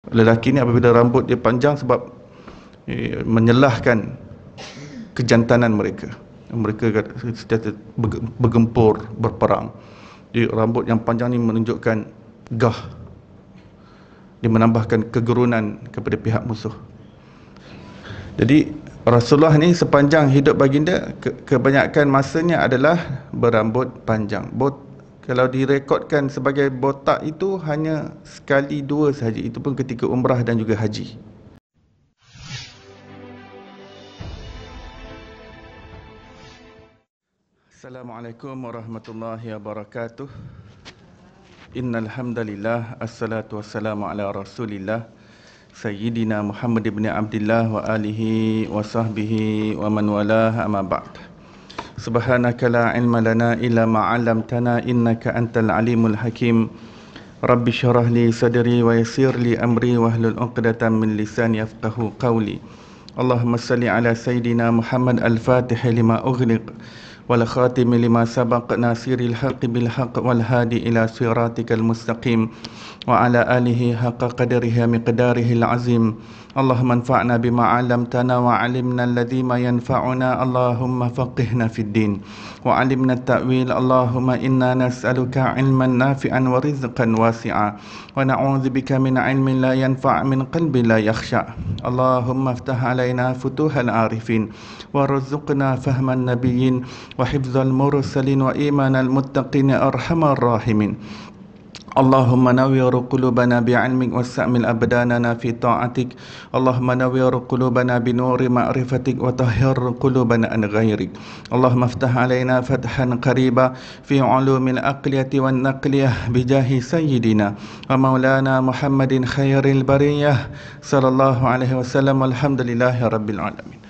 Lelaki ni apabila rambut dia panjang sebab menyelahkan kejantanan mereka. Mereka sentiasa bergempur, berperang. Jadi rambut yang panjang ni menunjukkan gah. Dia menambahkan kegerunan kepada pihak musuh. Jadi Rasulullah ni sepanjang hidup baginda kebanyakan masanya adalah berambut panjang. Kalau direkodkan sebagai botak itu hanya sekali dua sahaja, itu pun ketika umrah dan juga haji. Assalamualaikum warahmatullahi wabarakatuh. Innal hamdalillah, assalatu wassalamu ala Rasulillah Sayyidina Muhammad ibn Abdullah wa alihi wa sahbihi wa man walah, amma ba'd. Subhanaka la ilma lana illa ma 'allamtana innaka antal alimul hakim. Rabbi syrah li sadri wa yassir li amri wahlul 'uqdatam min lisani yafqahu qawli. Allahumma salli ala sayyidina Muhammad al-Fatih lima ughliq wal khatim lima sabaq nasiril haqqi bil haqq wal hadi ila siratikal mustaqim wa ala alihi haqqa qadrihi miqdarihi al-azim. Allahumma anfa'na bima 'allamtana wa 'allimna alladhi ma yanfa'una. Allahumma faqihna fid din wa 'allimna at-ta'wil. Allahumma inna nas'aluka 'ilman nafi'an wa rizqan wasi'a wa na'udzubika min 'ilmin la yanfa' min qalbin la yakhsha. Allahumma iftah 'alaina futuhal 'arifin warzuqna fahman nabiyyin wa hifdzal mursalin wa imanal muttaqin arhamar rahimin. Allahumma nawwir qulubana bi'ilmik was'amil abdanana fi ta'atik. Allahumma nawwir qulubana binuri ma'rifatik wa tahhir qulubana an ghairik. Allahumma iftah alaina fathan qariba fi ulumil aqliyati wan naqliyah bijahi sayyidina wa maulana Muhammadin khairil bariyah sallallahu alaihi wasallam. Alhamdulillahi rabbil alamin.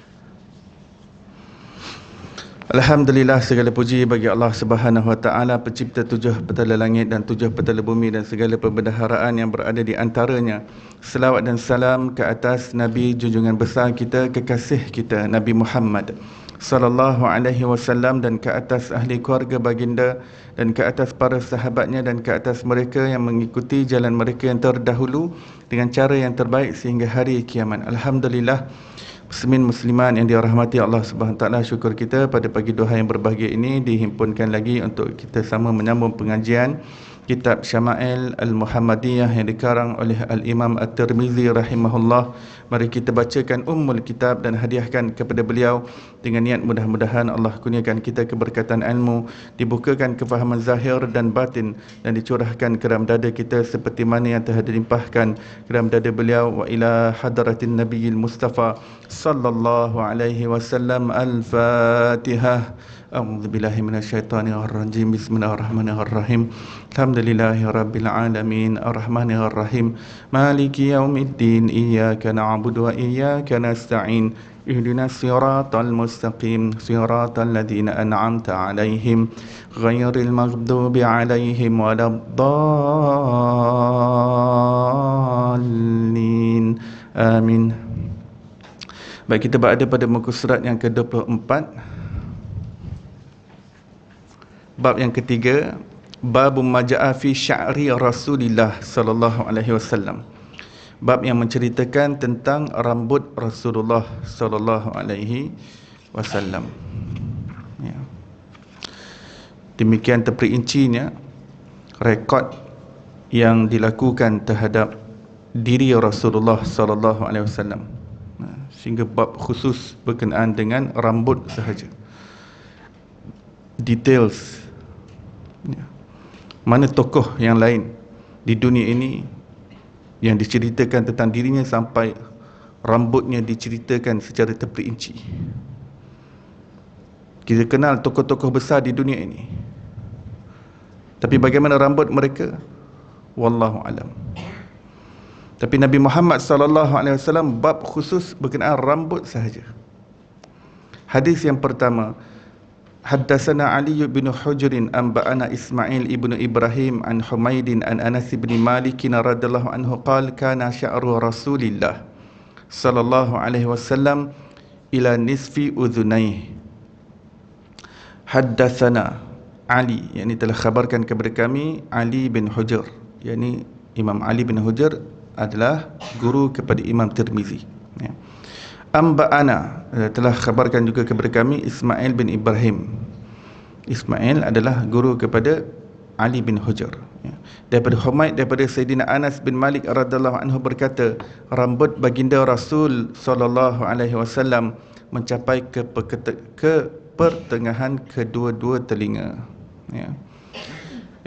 Alhamdulillah, segala puji bagi Allah Subhanahu wa taala, pencipta tujuh petala langit dan tujuh petala bumi dan segala perbendaharaan yang berada di antaranya. Selawat dan salam ke atas Nabi junjungan besar kita, kekasih kita Nabi Muhammad sallallahu alaihi wasallam, dan ke atas ahli keluarga baginda, dan ke atas para sahabatnya, dan ke atas mereka yang mengikuti jalan mereka yang terdahulu dengan cara yang terbaik sehingga hari kiamat. Alhamdulillah, muslimin musliman yang dirahmati Allah Subhanahu wa taala, syukur kita pada pagi duha yang berbahagia ini dihimpunkan lagi untuk kita sama menyambung pengajian kitab Syama'il Al-Muhammadiyah yang dikarang oleh Al-Imam At-Tirmizi rahimahullah. Mari kita bacakan ummul kitab dan hadiahkan kepada beliau dengan niat mudah-mudahan Allah kurniakan kita keberkatan ilmu, dibukakan kefahaman zahir dan batin, dan dicurahkan ke dalam dada kita seperti mana yang telah dilimpahkan ke dalam dada beliau. Wa ila hadratin nabiyil mustafa sallallahu alaihi wasallam. Al-Fatihah. A'udzu billahi minasyaitonir rajim. Bismillahirrahmanirrahim. Alhamdulillahi rabbil alamin, arrahmanir rahim, maliki yaumiddin, iyyaka na'budu wa iyyaka nasta'in, ihdinas siratal mustaqim, siratal ladzina an'amta 'alaihim ghairil maghdubi 'alaihim waladdallin. Amin. Baik, kita berada pada muka surat yang ke-24, bab yang ketiga, bab maja'a fi sya'ri Rasulillah sallallahu alaihi wasallam. Bab yang menceritakan tentang rambut Rasulullah sallallahu alaihi wasallam. Ya. Demikian terperincinya rekod yang dilakukan terhadap diri Rasulullah sallallahu alaihi wasallam. Sehingga bab khusus berkenaan dengan rambut sahaja. Details. Ya. Mana tokoh yang lain di dunia ini yang diceritakan tentang dirinya sampai rambutnya diceritakan secara terperinci. Kita kenal tokoh-tokoh besar di dunia ini, tapi bagaimana rambut mereka, wallahu alam. Tapi Nabi Muhammad sallallahu alaihi wasallam bab khusus berkenaan rambut sahaja. Hadis yang pertama, Haddatsana Ali bin Hujr anba'ana Ismail ibnu Ibrahim an Humaidin an Anas bin Malik radhiyallahu anhu qala kana sya'ru Rasulillah sallallahu alaihi wasallam ila nisfi udhunayhi. Haddatsana Ali, yakni telah khabarkan kepada kami Ali bin Hujr, yakni Imam Ali bin Hujr adalah guru kepada Imam Tirmizi. Ya. Amba'ana, telah khabarkan juga kepada kami Ismail bin Ibrahim. Ismail adalah guru kepada Ali bin Hujr. Ya. Daripada Humaid, daripada Sayyidina Anas bin Malik radhiyallahu anhu berkata, rambut baginda Rasul sallallahu alaihi wasallam mencapai ke pertengahan kedua-dua telinga. Ya.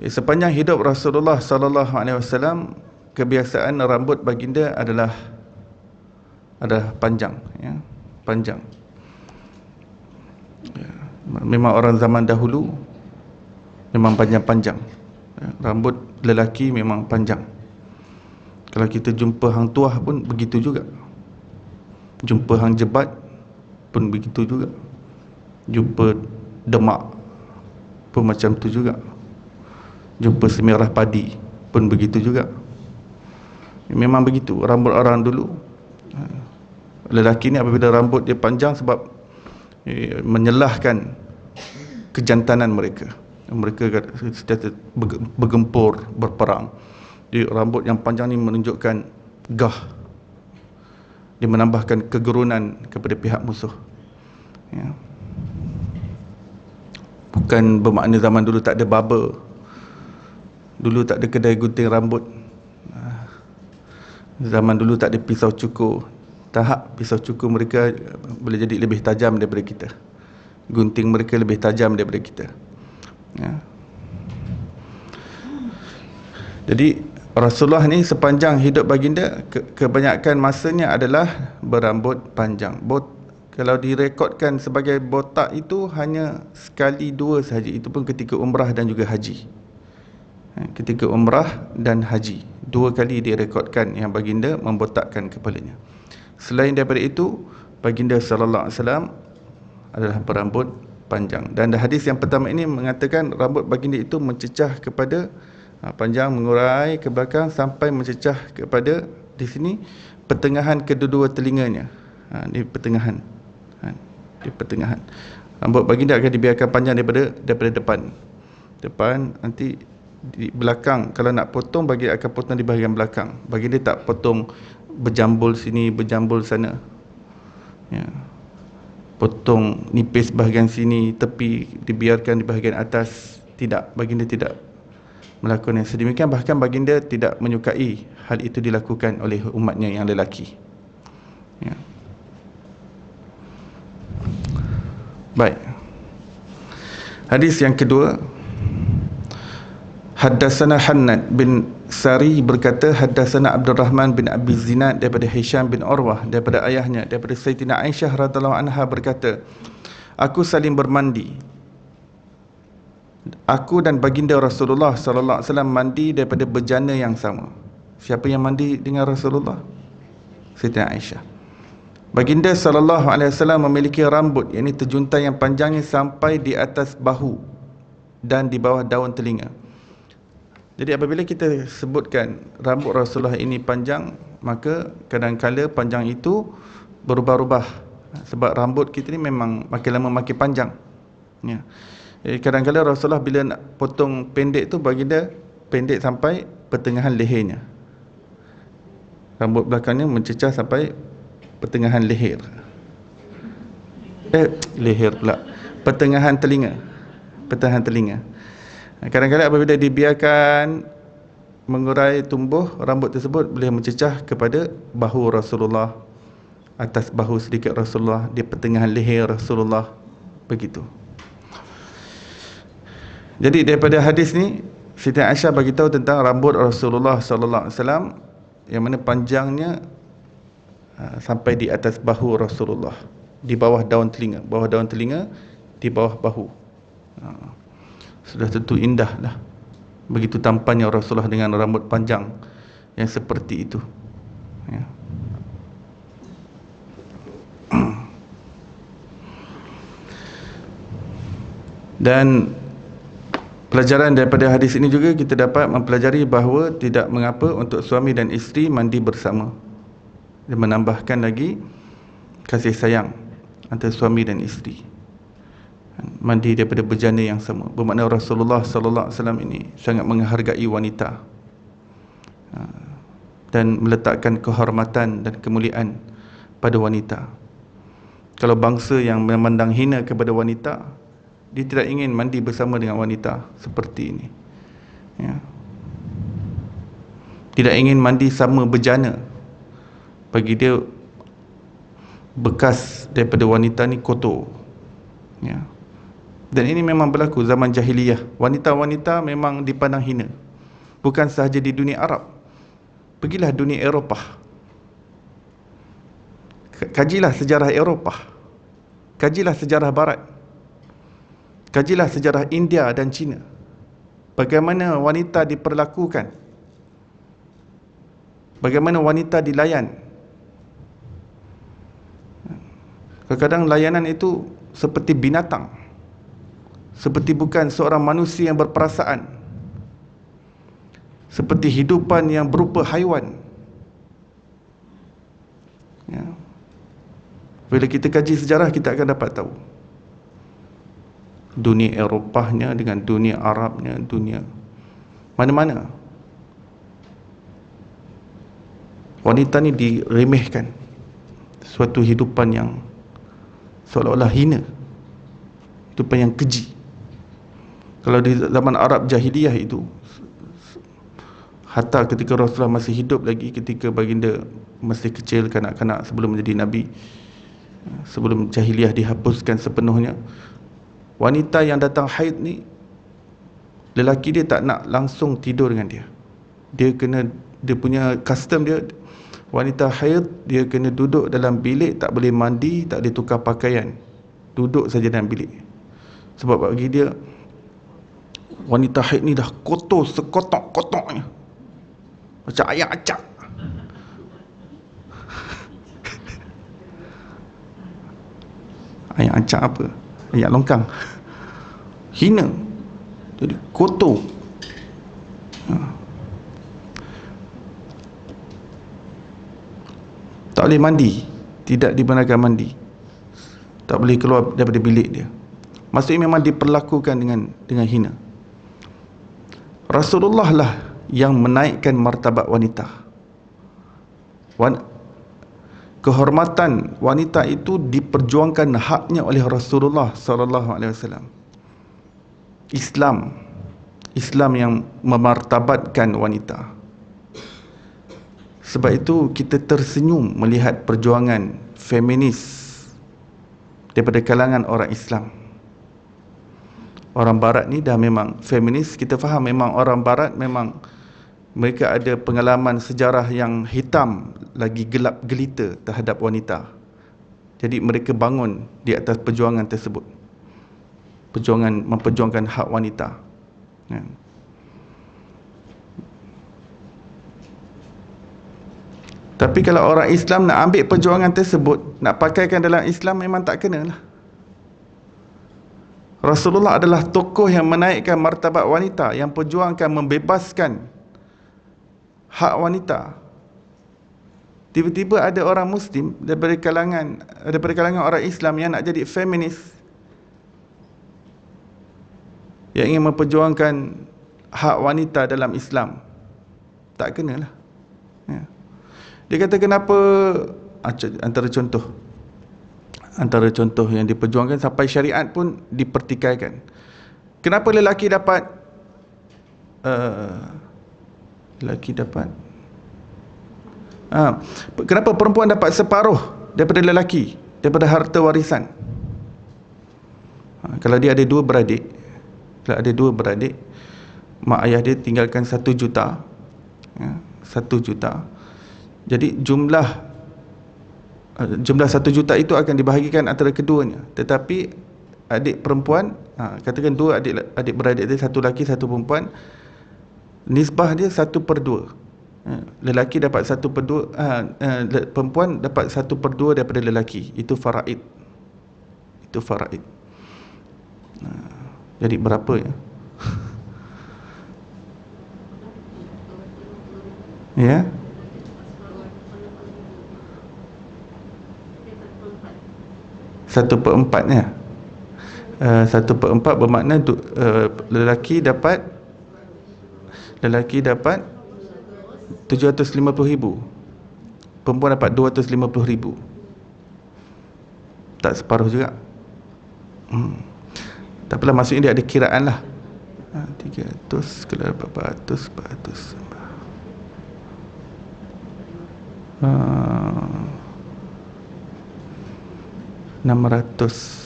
Sepanjang hidup Rasulullah sallallahu alaihi wasallam, kebiasaan rambut baginda adalah panjang, ya, panjang. Ya. Memang orang zaman dahulu memang panjang-panjang. Ya. Rambut lelaki memang panjang. Kalau kita jumpa hang tuah pun begitu juga. Jumpa hang jebat pun begitu juga. Jumpa demak pun macam tu juga. Jumpa semerah padi pun begitu juga. Memang begitu rambut orang dulu. Lelaki ni apabila rambut dia panjang sebab menyelahkan kejantanan mereka. Mereka sentiasa bergempur, berperang. Jadi rambut yang panjang ni menunjukkan gah. Dia menambahkan kegerunan kepada pihak musuh. Ya. Bukan bermakna zaman dulu tak ada barber. Dulu tak ada kedai gunting rambut. Zaman dulu tak ada pisau cukur. Tahap pisau cukur mereka boleh jadi lebih tajam daripada kita. Gunting mereka lebih tajam daripada kita. Ya. Jadi Rasulullah ni sepanjang hidup baginda, kebanyakan masanya adalah berambut panjang. Kalau direkodkan sebagai botak itu hanya sekali dua sahaja. Itu pun ketika umrah dan juga haji. Ketika umrah dan haji, dua kali direkodkan yang baginda membotakkan kepalanya. Selain daripada itu, baginda sallallahu alaihi wasallam adalah berambut panjang. Dan hadis yang pertama ini mengatakan rambut baginda itu mencecah kepada panjang, mengurai ke belakang sampai mencecah kepada di sini pertengahan kedua-dua telinganya. Di pertengahan. Di pertengahan. Rambut baginda akan dibiarkan panjang daripada depan, nanti di belakang. Kalau nak potong, baginda akan potong di bahagian belakang. Baginda tak potong berjambul sini, berjambul sana. Ya. Potong nipis bahagian sini, tepi dibiarkan di bahagian atas. Tidak, baginda tidak melakukan yang sedemikian. Bahkan baginda tidak menyukai hal itu dilakukan oleh umatnya yang lelaki. Ya. Baik. Hadis yang kedua, Haddatsana Hannad bin Sari berkata, Haddatsana Abdul Rahman bin Abi Zinad daripada Hisham bin Urwah daripada ayahnya, daripada Sayyidina Aisyah radhiyallahu anha berkata, aku saling bermandi. Aku dan baginda Rasulullah sallallahu alaihi wasallam mandi daripada bejana yang sama. Siapa yang mandi dengan Rasulullah? Sayyidina Aisyah. Baginda sallallahu alaihi wasallam memiliki rambut, yakni terjuntai yang panjangnya sampai di atas bahu dan di bawah daun telinga. Jadi apabila kita sebutkan rambut Rasulullah ini panjang, maka kadang-kala panjang itu berubah-ubah. Sebab rambut kita ni memang makin lama makin panjang. Ya. Kadang-kala Rasulullah bila nak potong pendek tu, baginda pendek sampai pertengahan lehernya. Rambut belakangnya mencecah sampai pertengahan leher. Leher pula. Pertengahan telinga. Pertengahan telinga. Kadang-kadang apabila dibiarkan mengurai tumbuh, rambut tersebut boleh mencecah kepada bahu Rasulullah, atas bahu sedikit Rasulullah, di pertengahan leher Rasulullah, begitu. Jadi daripada hadis ni, Siti Aisyah bagi tahu tentang rambut Rasulullah sallallahu alaihi wasallam yang mana panjangnya sampai di atas bahu Rasulullah, di bawah daun telinga, di bawah bahu. Sudah tentu indah lah. Begitu tampannya Rasulullah dengan rambut panjang yang seperti itu. Ya. Dan pelajaran daripada hadis ini juga kita dapat mempelajari bahawa tidak mengapa untuk suami dan isteri mandi bersama. Dia menambahkan lagi kasih sayang antara suami dan isteri. Mandi daripada bejana yang sama. Bermakna Rasulullah sallallahu alaihi wasallam ini sangat menghargai wanita. dan meletakkan kehormatan dan kemuliaan pada wanita. Kalau bangsa yang memandang hina kepada wanita, dia tidak ingin mandi bersama dengan wanita seperti ini, ya. Tidak ingin mandi sama bejana. Bagi dia, bekas daripada wanita ni kotor, ya. Dan ini memang berlaku zaman jahiliyah. Wanita-wanita memang dipandang hina, bukan sahaja di dunia Arab. Pergilah dunia Eropah, kajilah sejarah Eropah, kajilah sejarah Barat, kajilah sejarah India dan China. Bagaimana wanita diperlakukan, bagaimana wanita dilayan. Kadang-kadang layanan itu seperti binatang, seperti bukan seorang manusia yang berperasaan, seperti hidupan yang berupa haiwan, ya. Bila kita kaji sejarah, kita akan dapat tahu dunia Eropahnya dengan dunia Arabnya, dunia mana-mana wanita ni diremehkan, suatu hidupan yang seolah-olah hina, hidupan yang keji. Kalau di zaman Arab jahiliyah itu, hatta ketika Rasulullah masih hidup lagi, ketika baginda masih kecil, kanak-kanak, sebelum menjadi Nabi, sebelum jahiliyah dihapuskan sepenuhnya, wanita yang datang haid ni, lelaki dia tak nak langsung tidur dengan dia. Dia punya custom dia, wanita haid dia kena duduk dalam bilik, tak boleh mandi, tak boleh tukar pakaian, duduk saja dalam bilik. Sebab bagi dia, wanita haid ni dah kotor sekotok-kotoknya, macam ayam acak. Ayam acak apa? Ayam longkang. Hina. Jadi kotor. Tak boleh mandi, tidak dibenarkan mandi, tak boleh keluar daripada bilik dia. Maksudnya memang diperlakukan dengan hina. Rasulullah lah yang menaikkan martabat wanita. Kehormatan wanita itu diperjuangkan haknya oleh Rasulullah sallallahu alaihi wasallam. Islam yang memartabatkan wanita. Sebab itu kita tersenyum melihat perjuangan feminis daripada kalangan orang Islam. Orang Barat ni dah memang feminis, kita faham memang orang Barat memang mereka ada pengalaman sejarah yang hitam, lagi gelap gelita terhadap wanita. Jadi mereka bangun di atas perjuangan tersebut, memperjuangkan hak wanita, ya. Tapi kalau orang Islam nak ambil perjuangan tersebut, nak pakaikan dalam Islam, memang tak kena lah. Rasulullah adalah tokoh yang menaikkan martabat wanita, yang perjuangkan membebaskan hak wanita. Tiba-tiba ada orang Muslim daripada kalangan orang Islam yang nak jadi feminis, yang ingin memperjuangkan hak wanita dalam Islam. Tak kenalah, ya. Dia kata kenapa, antara contoh yang diperjuangkan sampai syariat pun dipertikaikan. Kenapa lelaki dapat kenapa perempuan dapat separuh daripada lelaki, daripada harta warisan? Kalau dia ada dua beradik, mak ayah dia tinggalkan 1 juta, ya, 1 juta. Jadi jumlah 1 juta itu akan dibahagikan antara keduanya. Tetapi adik perempuan, katakan 2 adik beradik dia, 1 lelaki 1 perempuan, nisbah dia 1/2. Lelaki dapat 1/2, perempuan dapat 1/2 daripada lelaki. Itu faraid. Jadi berapa, ya? Ya, 1/4-nya. 1/4 bermakna lelaki dapat 750,000. Perempuan dapat 250,000. Tak separuh juga. Tapi lah maksudnya dia ada kiraan lah. 300 kalau dapat 400, 400. 600.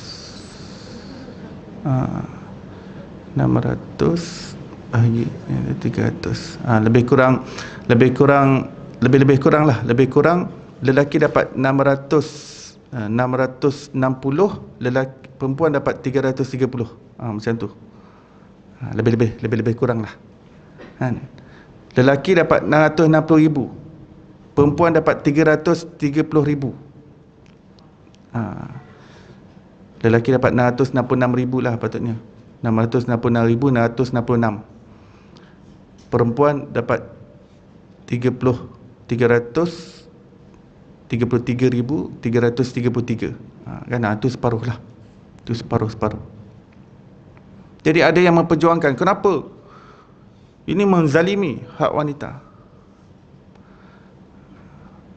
600 bagi 300. Lebih kurang lah. Lebih kurang lelaki dapat 660, perempuan dapat 330. Macam tu. Lebih kurang lah. Lelaki dapat 660,000, perempuan dapat 330,000. Lelaki dapat 666,000 lah patutnya. 666,666. Perempuan dapat 33,333. Kan itu separuh lah. Itu separuh. Jadi ada yang memperjuangkan, kenapa ini menzalimi hak wanita?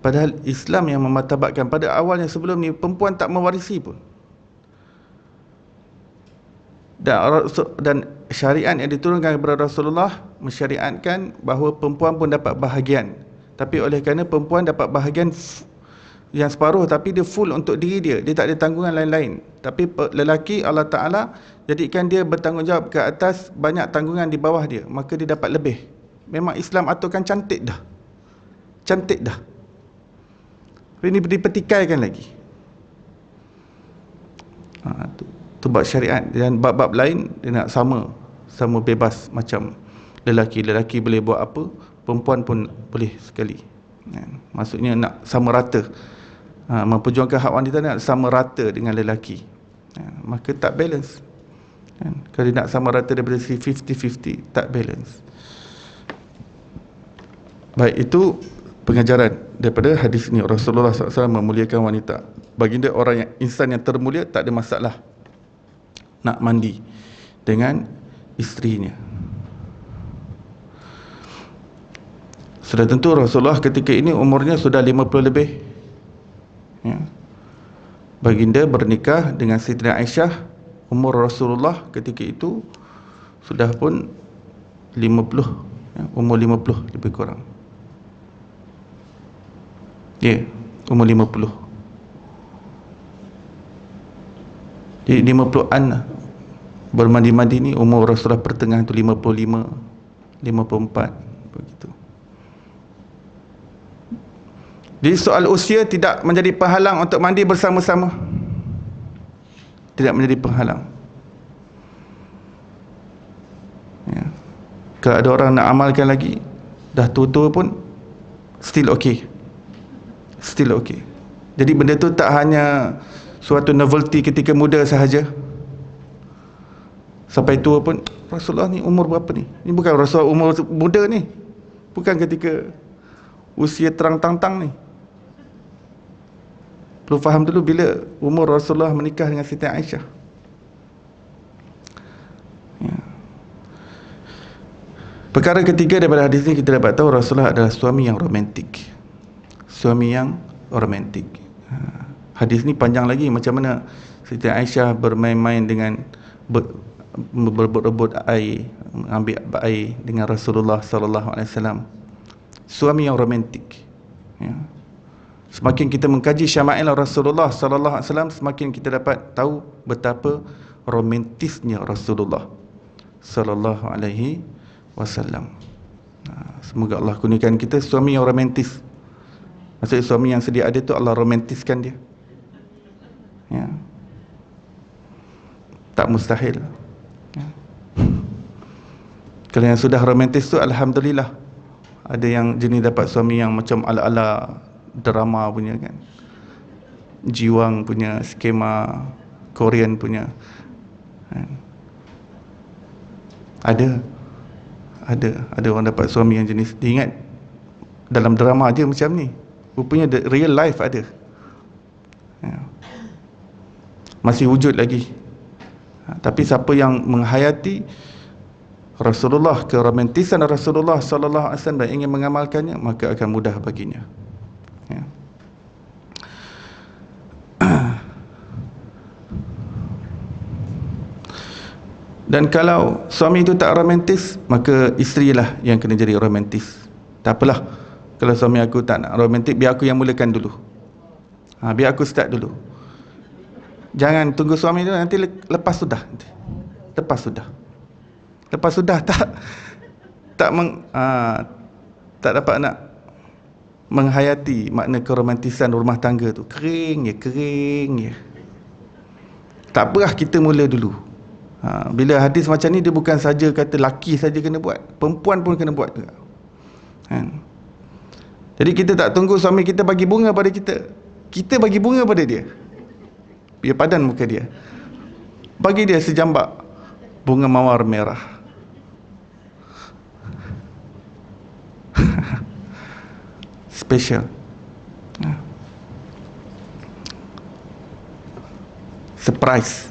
Padahal Islam yang memartabatkan. Pada awalnya sebelum ni perempuan tak mewarisi pun. Dan syariat yang diturunkan kepada Rasulullah mensyariatkan bahawa perempuan pun dapat bahagian. Tapi oleh kerana perempuan dapat bahagian yang separuh, tapi dia full untuk diri dia, dia tak ada tanggungan lain-lain. Tapi lelaki Allah Ta'ala jadikan dia bertanggungjawab ke atas banyak tanggungan di bawah dia, maka dia dapat lebih. Memang Islam aturkan cantik dah. Ini dipertikaikan lagi. Tu bab syariat. Dan bab-bab lain dia nak sama bebas. Macam lelaki boleh buat apa, perempuan pun boleh sekali. Maksudnya nak sama rata. Memperjuangkan hak wanita nak sama rata dengan lelaki. Maka tak balance. Kalau nak sama rata daripada 50-50, tak balance. Baik, itu pengajaran daripada hadis ini. Rasulullah SAW memuliakan wanita. Baginda orang yang insan yang termulia, tak ada masalah nak mandi dengan isterinya. Sudah tentu Rasulullah ketika ini umurnya sudah 50 lebih. Baginda bernikah dengan Siti Aisyah, umur Rasulullah ketika itu sudah pun 50, umur 50 lebih kurang. Umur 50. Jadi 50-an lah. Bermandi-mandi ni umur Rasulullah pertengahan tu 55, 54 begitu. Jadi soal usia tidak menjadi penghalang untuk mandi bersama-sama. Tidak menjadi penghalang. Kalau ada orang nak amalkan lagi, dah tua-tua pun still okay. Jadi benda tu tak hanya suatu novelty ketika muda sahaja. Sampai tua pun, Rasulullah ni umur berapa ni? Ini bukan Rasulullah umur muda ni. Bukan ketika usia terang-tang-tang ni. Perlu faham dulu bila umur Rasulullah menikah dengan Siti Aisyah. Perkara ketiga daripada hadis ini, kita dapat tahu Rasulullah adalah suami yang romantik. Hadis ni panjang lagi, macam mana Siti Aisyah bermain-main dengan berebut-rebut air, ambil air dengan Rasulullah sallallahu alaihi wasallam. Suami yang romantik. Semakin kita mengkaji syama'il Rasulullah sallallahu alaihi wasallam, semakin kita dapat tahu betapa romantisnya Rasulullah sallallahu alaihi wasallam. Semoga Allah kurniakan kita suami yang romantis. Maksudnya suami yang sedia ada tu Allah romantiskan dia. Tak mustahil. Kalau yang sudah romantis tu alhamdulillah. Ada yang jenis dapat suami yang macam ala-ala drama punya kan, jiwang punya, skema Korean punya. Ada orang dapat suami yang jenis, dia ingat dalam drama je macam ni, rupanya real life ada. Masih wujud lagi. Tapi siapa yang menghayati Rasulullah, keromantisan Rasulullah sallallahu alaihi wasallam, ingin mengamalkannya, maka akan mudah baginya. Ya. Dan kalau suami itu tak romantis, maka isterilah yang kena jadi romantis. Tak apalah, kalau suami aku tak nak romantik, biar aku yang mulakan dulu. Biar aku start dulu. Jangan tunggu suami tu, nanti lepas sudah. Lepas sudah tak dapat nak menghayati makna keromantisan rumah tangga tu. Kering je. Tak apalah, kita mula dulu. Bila hadis macam ni, dia bukan saja kata laki saja kena buat, perempuan pun kena buat juga. Jadi kita tak tunggu suami kita bagi bunga pada kita, kita bagi bunga pada dia. Biar padan muka dia, bagi dia sejambak bunga mawar merah. Special. Surprise.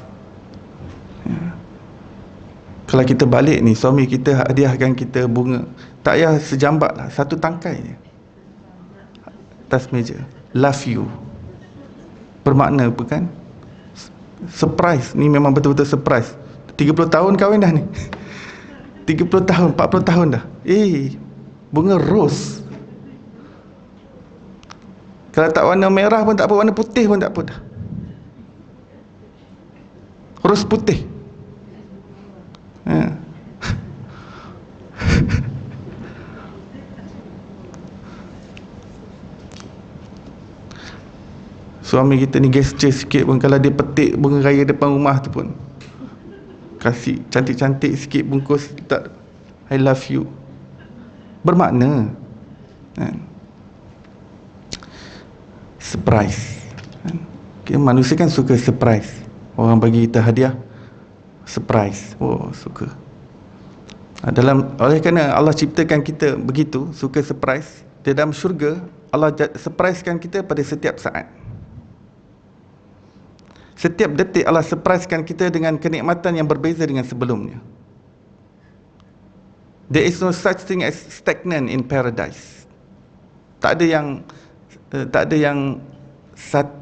Kalau kita balik ni, suami kita hadiahkan kita bunga, tak payah sejambak lah, satu tangkai je atas meja. Love you. Bermakna apa kan? Surprise. Ni memang betul-betul surprise. 30 tahun kahwin dah ni. 30 tahun, 40 tahun dah. Bunga rose. Kalau tak warna merah pun tak apa, warna putih pun tak apa dah. Rose putih. Suami kita ni gesture sikit pun, kalau dia petik bunga raya depan rumah tu pun, kasih cantik-cantik sikit bungkus, tak, I love you, bermakna. Surprise. Manusia kan suka surprise. Orang bagi kita hadiah, surprise, suka. Oleh kerana Allah ciptakan kita begitu, suka surprise. Di dalam syurga, Allah surprisekan kita pada setiap saat. Setiap detik Allah surprisekan kita dengan kenikmatan yang berbeza dengan sebelumnya. There is no such thing as stagnant in paradise. Tak ada yang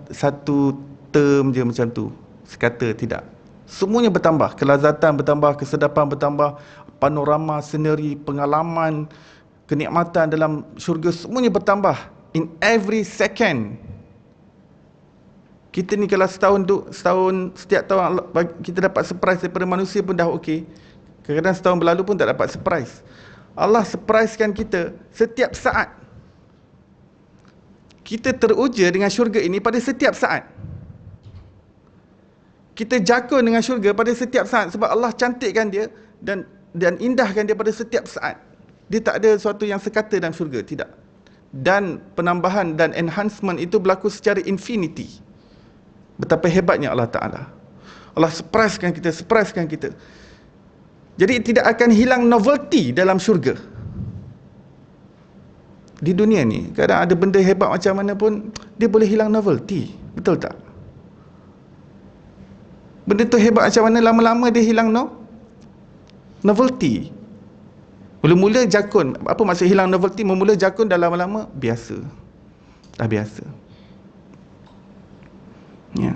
satu term je macam tu, sekata, tidak. Semuanya bertambah, kelazatan bertambah, kesedapan bertambah, panorama, scenery, pengalaman, kenikmatan dalam syurga, semuanya bertambah in every second. Kita ni kalau setahun, setiap tahun kita dapat surprise daripada manusia pun dah okey. Kadang-kadang setahun berlalu pun tak dapat surprise. Allah surprisekan kita setiap saat. Kita teruja dengan syurga ini pada setiap saat. Kita jakun dengan syurga pada setiap saat, sebab Allah cantikkan dia dan indahkan dia pada setiap saat. Dia tak ada sesuatu yang sekata dalam syurga, tidak. Dan penambahan dan enhancement itu berlaku secara infinity. Betapa hebatnya Allah Ta'ala. Allah surprisekan kita. Jadi tidak akan hilang novelty dalam syurga. Di dunia ni, kadang ada benda hebat macam mana pun, dia boleh hilang novelty. Betul tak? Benda tu hebat macam mana, lama-lama dia hilang novelty. Mula-mula jakun. Apa maksud hilang novelty? Mula-mula jakun, dah lama-lama biasa. Dah biasa. Ya.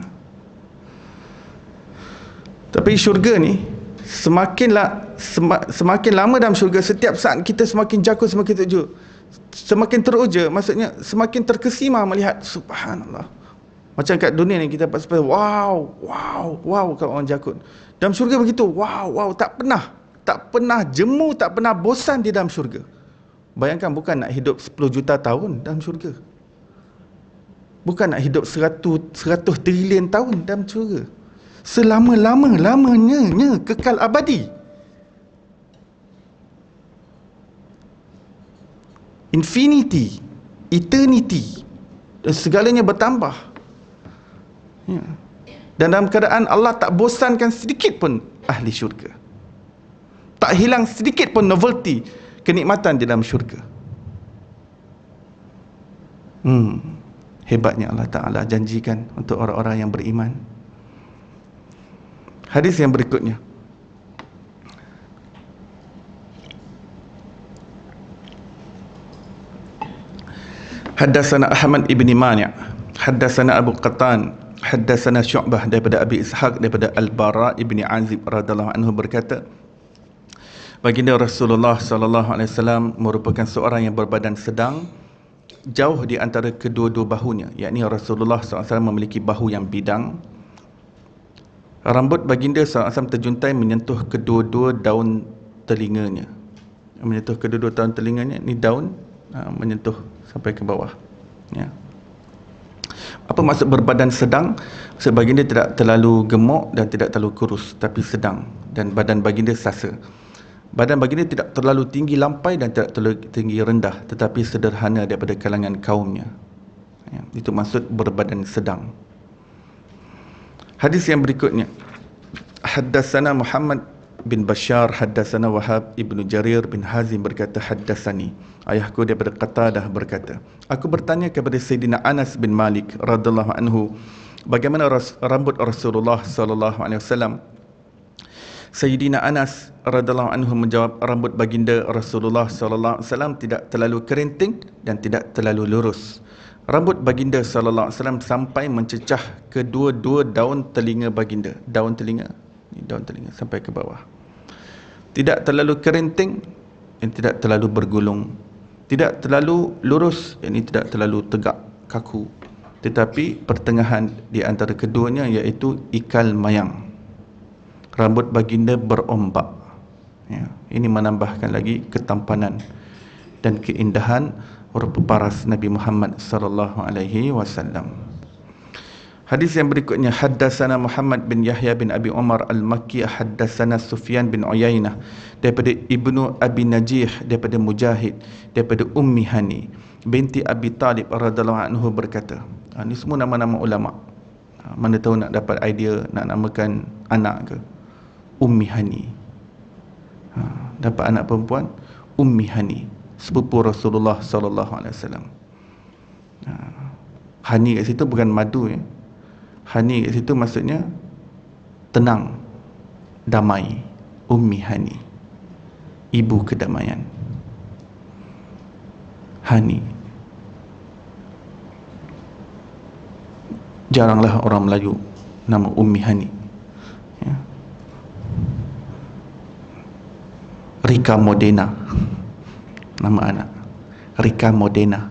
Tapi syurga ni, semakin lama dalam syurga, setiap saat kita semakin jakun, semakin teruja. Semakin teruja, maksudnya semakin terkesima melihat, subhanallah. Macam kat dunia ni kita dapat seperti wow kat orang jakun. Dalam syurga begitu, wow, tak pernah jemu, tak pernah bosan di dalam syurga. Bayangkan, bukan nak hidup 10 juta tahun dalam syurga. Bukan nak hidup 100 trilion tahun dalam syurga. Selama-lamanya kekal abadi. Infinity, eternity, dan segalanya bertambah. Ya. Dan dalam keadaan Allah tak bosankan sedikit pun ahli syurga. Tak hilang sedikit pun novelty, kenikmatan di dalam syurga. Hebatnya Allah Ta'ala janjikan untuk orang-orang yang beriman. Hadis yang berikutnya, Haddatsana Ahmad ibn Mani', haddatsana Abu Qatan, haddatsana Syu'bah daripada Abi Ishaq daripada Al-Bara ibn Azib radhiyallahu anhu berkata, baginda Rasulullah sallallahu alaihi wasallam merupakan seorang yang berbadan sedang, jauh di antara kedua-dua bahunya, yakni Rasulullah sallallahu alaihi wasallam memiliki bahu yang bidang. Rambut baginda sallallahu alaihi wasallam terjuntai menyentuh kedua-dua daun telinganya. Menyentuh kedua-dua daun telinganya, ni daun menyentuh sampai ke bawah. Ya. Apa maksud berbadan sedang? Maksud baginda tidak terlalu gemuk dan tidak terlalu kurus, tapi sedang, dan badan baginda sasa. Badan baginda tidak terlalu tinggi lampai dan tidak terlalu tinggi rendah, tetapi sederhana daripada kalangan kaumnya. Ya, itu maksud berbadan sedang. Hadis yang berikutnya, haddatsana Muhammad bin Bashar, haddatsana Wahab ibnu Jarir bin Hazim berkata, haddatsani, ayahku daripada Qatadah berkata, aku bertanya kepada Sayyidina Anas bin Malik radhiyallahu anhu, bagaimana rambut Rasulullah sallallahu alaihi wasallam. Sayyidina Anas radhiyallahu anhu menjawab, rambut baginda Rasulullah sallallahu alaihi wasallam tidak terlalu kerinting dan tidak terlalu lurus. Rambut baginda sallallahu alaihi wasallam sampai mencecah kedua-dua daun telinga baginda. Daun telinga, ni daun telinga sampai ke bawah. Tidak terlalu kerinting dan tidak terlalu bergulung. Tidak terlalu lurus, ini tidak terlalu tegak kaku. Tetapi pertengahan di antara keduanya, iaitu ikal mayang. Rambut baginda berombak. Ya, ini menambahkan lagi ketampanan dan keindahan rupa paras Nabi Muhammad sallallahu alaihi wasallam. Hadis yang berikutnya, haddatsana Muhammad bin Yahya bin Abi Umar Al-Makki, haddatsana Sufyan bin Uyainah daripada Ibnu Abi Najih daripada Mujahid daripada Ummi Hani binti Abi Talib radhiyallahu anhu berkata, ini semua nama-nama ulama. Mana tahu nak dapat idea nak namakan anak ke? Ummi Hani. Dapat anak perempuan Ummi Hani, sepupu Rasulullah sallallahu alaihi wasallam. Hani kat situ bukan madu ya. Hani kat situ maksudnya tenang, damai. Ummi Hani, ibu kedamaian. Hani, jaranglah orang Melayu nama Ummi Hani ya. Rika Modena nama anak, Rika Modena.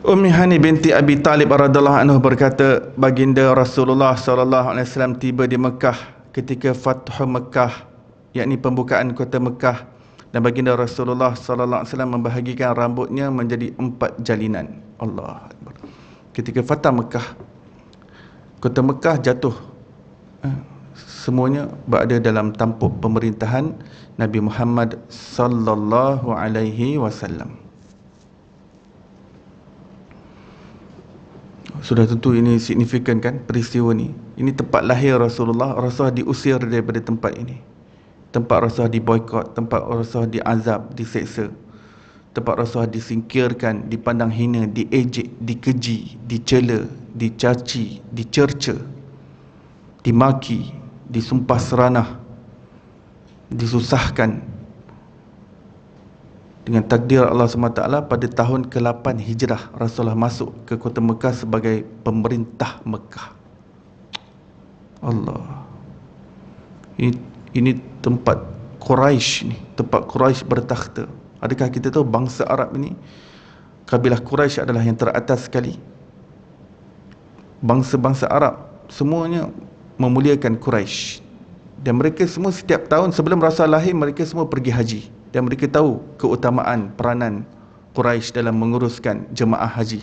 Ummi Hani binti Abi Talib radhiyallahu anhu berkata, baginda Rasulullah sallallahu alaihi wasallam tiba di Mekah ketika Fathu Mekah, yakni pembukaan kota Mekah, dan baginda Rasulullah sallallahu alaihi wasallam membahagikan rambutnya menjadi 4 jalinan. Allah Akbar. Ketika Fathu Mekah, kota Mekah jatuh, semuanya berada dalam tampuk pemerintahan Nabi Muhammad sallallahu alaihi wasallam. Sudah tentu ini signifikan kan peristiwa ni. Ini tempat lahir Rasulullah. Rasulullah diusir daripada tempat ini. Tempat Rasulullah diboikot, tempat Rasulullah diazab, diseksa. Tempat Rasulullah disingkirkan, dipandang hina, diejek, dikeji, dicela, dicaci, dicerca, dimaki, disumpah seranah, disusahkan. Dengan takdir Allah SWT, pada tahun ke-8 Hijrah, Rasulullah masuk ke kota Mekah sebagai pemerintah Mekah. Allah. Ini tempat Quraisy ni, tempat Quraisy bertakhta. Adakah kita tahu bangsa Arab ini, kabilah Quraisy adalah yang teratas sekali? Bangsa-bangsa Arab semuanya memuliakan Quraisy. Dan mereka semua setiap tahun sebelum Rasulullah lahir, mereka semua pergi haji. Dan mereka tahu keutamaan peranan Quraisy dalam menguruskan jemaah haji.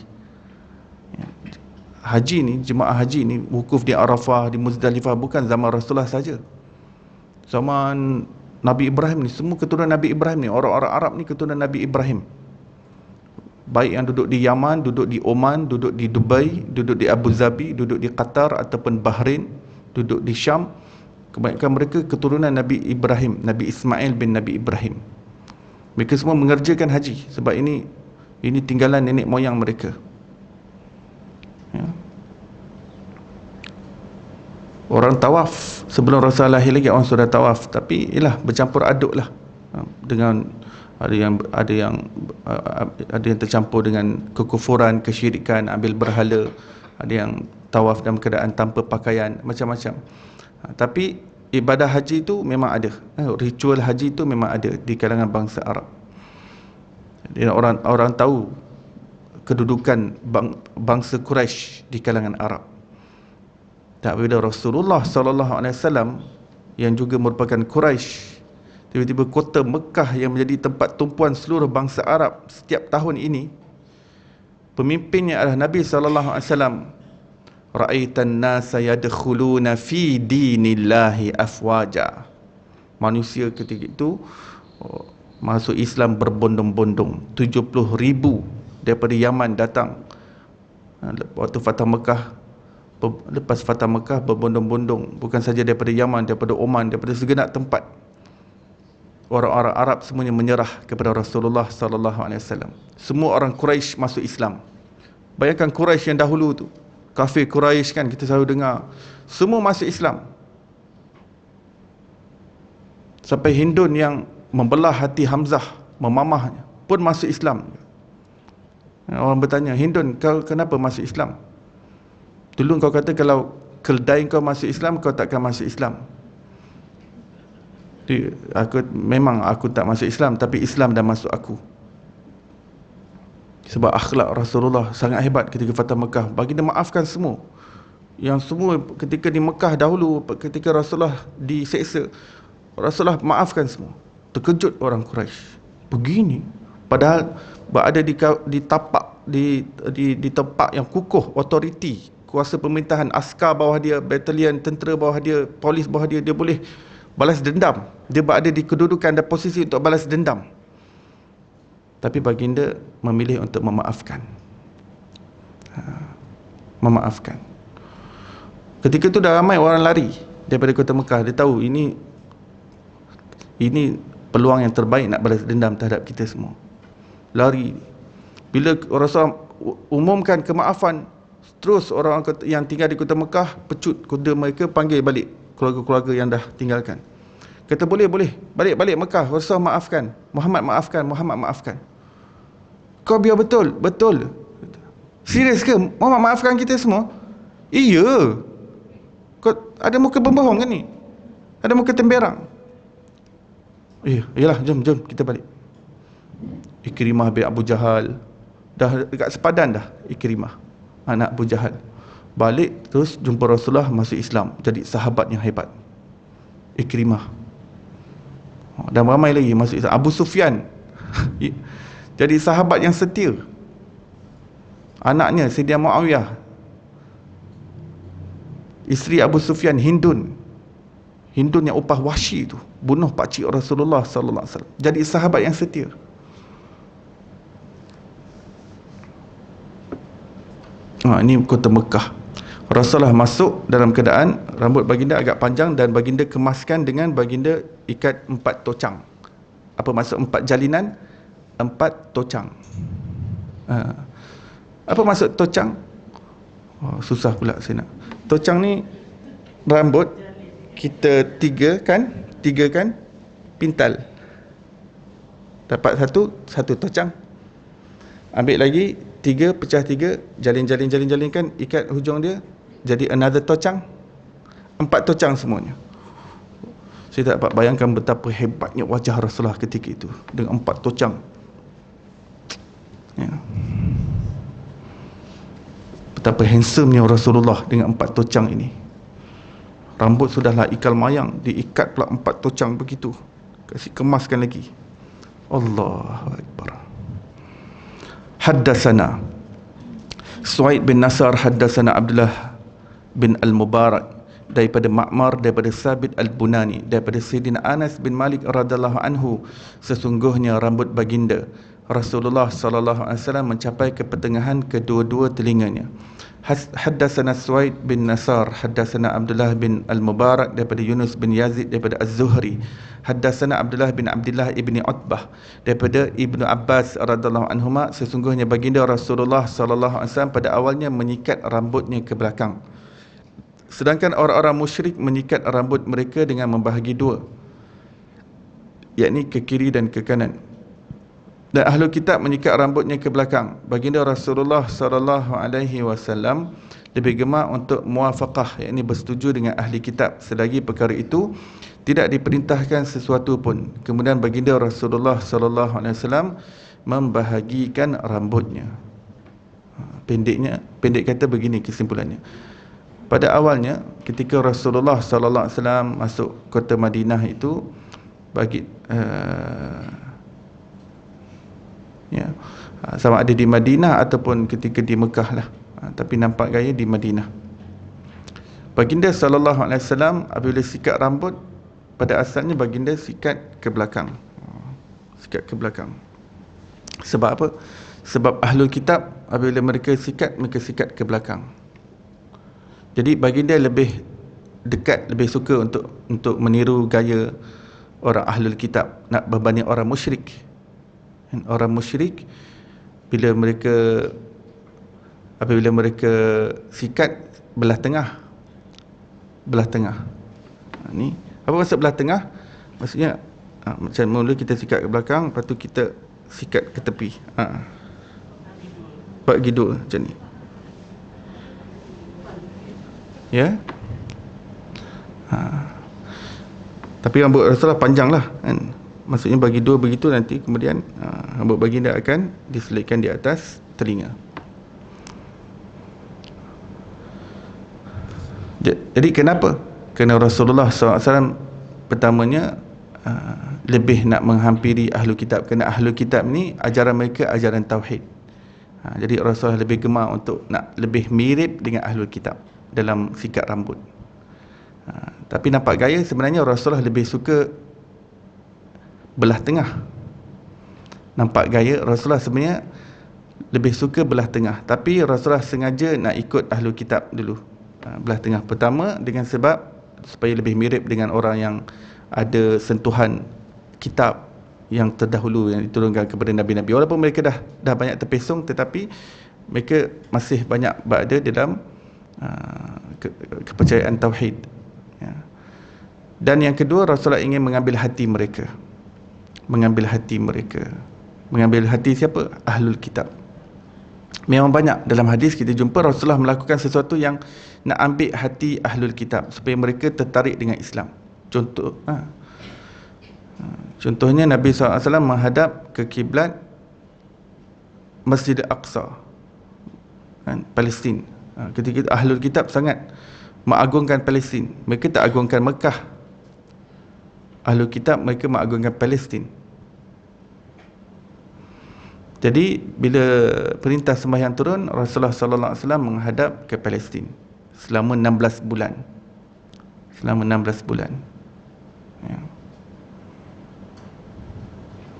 Haji ni, jemaah haji ni, wukuf di Arafah, di Muzdalifah, bukan zaman Rasulullah saja. Zaman Nabi Ibrahim ni, semua keturunan Nabi Ibrahim ni, orang-orang Arab ni keturunan Nabi Ibrahim. Baik yang duduk di Yaman, duduk di Oman, duduk di Dubai, duduk di Abu Dhabi, duduk di Qatar ataupun Bahrain, duduk di Syam, kebanyakan mereka keturunan Nabi Ibrahim, Nabi Ismail bin Nabi Ibrahim. Mereka semua mengerjakan haji sebab ini tinggalan nenek moyang mereka. Ya. Orang tawaf sebelum Rasulullah lahir lagi orang sudah tawaf, tapi ialah bercampur aduk lah dengan ada yang tercampur dengan kekufuran, kesyirikan, ambil berhala, ada yang tawaf dalam keadaan tanpa pakaian, macam-macam. Tapi ibadah haji itu memang ada, ritual haji itu memang ada di kalangan bangsa Arab. Jadi orang tahu kedudukan bangsa Quraisy di kalangan Arab. Tak, bila Rasulullah SAW yang juga merupakan Quraisy, tiba-tiba kota Mekah yang menjadi tempat tumpuan seluruh bangsa Arab setiap tahun ini, pemimpinnya adalah Nabi SAW. Ra'aitan nasa yadkhuluna fi dinillahi afwaja. Manusia ketika itu masuk Islam berbondong-bondong. 70,000 daripada Yaman datang waktu Fatah Mekah. Lepas Fatah Mekah berbondong-bondong, bukan saja daripada Yaman, daripada Oman, daripada segenap tempat. Orang-orang Arab semuanya menyerah kepada Rasulullah SAW. Semua orang Quraisy masuk Islam. Bayangkan Quraisy yang dahulu tu, kafir Quraisy kan, kita selalu dengar, semua masuk Islam. Sampai Hindun yang membelah hati Hamzah, memamahnya, pun masuk Islam. Orang bertanya, Hindun, kau kenapa masuk Islam? Dulu kau kata kalau keldai kau masuk Islam, kau takkan masuk Islam. Jadi, aku tak masuk Islam, tapi Islam dah masuk aku. Sebab akhlak Rasulullah sangat hebat ketika Fatah Mekah. Baginda maafkan semua. Yang semua ketika di Mekah dahulu, ketika Rasulullah diseksa, Rasulullah maafkan semua. Terkejut orang Quraisy. Begini. Padahal berada di tapak, di tempat yang kukuh, otoriti, kuasa pemerintahan, askar bawah dia, batalion tentera bawah dia, polis bawah dia, dia boleh balas dendam. Dia berada di kedudukan dan posisi untuk balas dendam. Tapi baginda memilih untuk memaafkan. Memaafkan. Ketika itu dah ramai orang lari daripada kota Mekah. Dia tahu ini peluang yang terbaik nak balas dendam terhadap kita semua. Lari. Bila Rasulullah umumkan kemaafan, terus orang yang tinggal di kota Mekah pecut kuda mereka, panggil balik keluarga-keluarga yang dah tinggalkan. Kata boleh, balik Mekah, Rasulullah maafkan, Muhammad maafkan. Kau biar betul. Serius ke Muhammad maafkan kita semua? Iya. Kau ada muka pembohong kan ni? Ada muka temberang? Iyalah, jom kita balik. Ikrimah bin Abu Jahal dah dekat sepadan dah. Ikrimah anak Abu Jahal balik, terus jumpa Rasulullah, masuk Islam, jadi sahabat yang hebat. Ikrimah dan ramai lagi masuk Islam. Abu Sufyan jadi sahabat yang setia. Anaknya Sayyidina Muawiyah, isteri Abu Sufyan, Hindun yang upah Wahsy tu, bunuh pakcik Rasulullah SAW, jadi sahabat yang setia. Ini kota Mekah. Rasulullah masuk dalam keadaan rambut baginda agak panjang dan baginda kemaskan dengan baginda ikat 4 tocang. Apa maksud 4 jalinan? 4 tocang. Apa maksud tocang? Susah pula saya nak. Tocang ni rambut kita 3 kan pintal. Dapat satu tocang. Ambil lagi 3 pecah 3, jalin kan, ikat hujung dia, jadi another tocang. 4 tocang semuanya. Saya tak dapat bayangkan betapa hebatnya wajah Rasulullah ketika itu dengan 4 tocang. Ya. Betapa handsomenya Rasulullah dengan 4 tocang ini. Rambut sudahlah ikal mayang, diikat pula 4 tocang begitu. Kasih kemaskan lagi. Allahu Akbar. Haddatsana Suaid bin Nasar, haddatsana Abdullah bin Al-Mubarak, daripada Ma'mar, daripada Sabit Al-Bunani, daripada Sayyidina Anas bin Malik radhiyallahu anhu, sesungguhnya rambut baginda Rasulullah sallallahu alaihi wasallam mencapai ke pertengahan kedua-dua telinganya. Haddatsana Suaid bin Nasar, haddatsana Abdullah bin Al-Mubarak, daripada Yunus bin Yazid, daripada Az-Zuhri, haddatsana Abdullah bin Abdullah ibni Utbah, daripada Ibnu Abbas radhiyallahu anhuma, sesungguhnya baginda Rasulullah sallallahu alaihi wasallam pada awalnya menyikat rambutnya ke belakang. Sedangkan orang-orang musyrik menyikat rambut mereka dengan membahagi dua, yakni ke kiri dan ke kanan. Dan Ahlul Kitab menyikat rambutnya ke belakang. Baginda Rasulullah SAW lebih gemar untuk muwafaqah, yakni bersetuju dengan ahli kitab, selagi perkara itu tidak diperintahkan sesuatu pun. Kemudian baginda Rasulullah SAW membahagikan rambutnya. Pendek kata begini kesimpulannya. Pada awalnya ketika Rasulullah SAW masuk kota Madinah itu, sama ada di Madinah ataupun ketika di Mekah lah, tapi nampak gaya di Madinah. Baginda SAW apabila sikat rambut, pada asalnya baginda sikat ke belakang. Sikat ke belakang. Sebab apa? Sebab Ahlul Kitab apabila mereka sikat ke belakang. Jadi baginda lebih dekat, lebih suka untuk meniru gaya orang Ahlul Kitab nak berbanding orang musyrik. Orang musyrik apabila mereka sikat belah tengah. Ni apa maksud belah tengah? Maksudnya macam mula kita sikat ke belakang, lepas tu kita sikat ke tepi. Bagi dua macam ni. Ya. Tapi rambut Rasulullah panjang lah kan. Maksudnya bagi dua begitu, nanti kemudian rambut baginda akan diselitkan di atas telinga. Jadi kenapa? Kerana Rasulullah SAW pertamanya lebih nak menghampiri Ahlul Kitab. Kerana Ahlul Kitab ni ajaran mereka ajaran Tauhid. Jadi Rasulullah lebih gemar untuk nak lebih mirip dengan Ahlul Kitab dalam sikat rambut. Tapi nampak gaya sebenarnya Rasulullah lebih suka belah tengah. Nampak gaya Rasulullah sebenarnya lebih suka belah tengah, tapi Rasulullah sengaja nak ikut Ahlul Kitab dulu, belah tengah. Pertama dengan sebab supaya lebih mirip dengan orang yang ada sentuhan kitab yang terdahulu yang diturunkan kepada Nabi-Nabi. Walaupun mereka dah banyak terpesong, tetapi mereka masih banyak berada dalam kepercayaan Tauhid. Dan yang kedua, Rasulullah ingin mengambil hati mereka. Mengambil hati siapa? Ahlul Kitab. Memang banyak dalam hadis kita jumpa Rasulullah melakukan sesuatu yang nak ambil hati Ahlul Kitab supaya mereka tertarik dengan Islam. Contohnya Nabi SAW menghadap ke kiblat Masjid Al-Aqsa, Palestin. Ketika Ahlul Kitab sangat mengagungkan Palestin, mereka tak agungkan Mekah. Ahlul Kitab mereka mengagungkan Palestin. Jadi bila perintah sembahyang turun, Rasulullah SAW menghadap ke Palestin selama 16 bulan. Ya.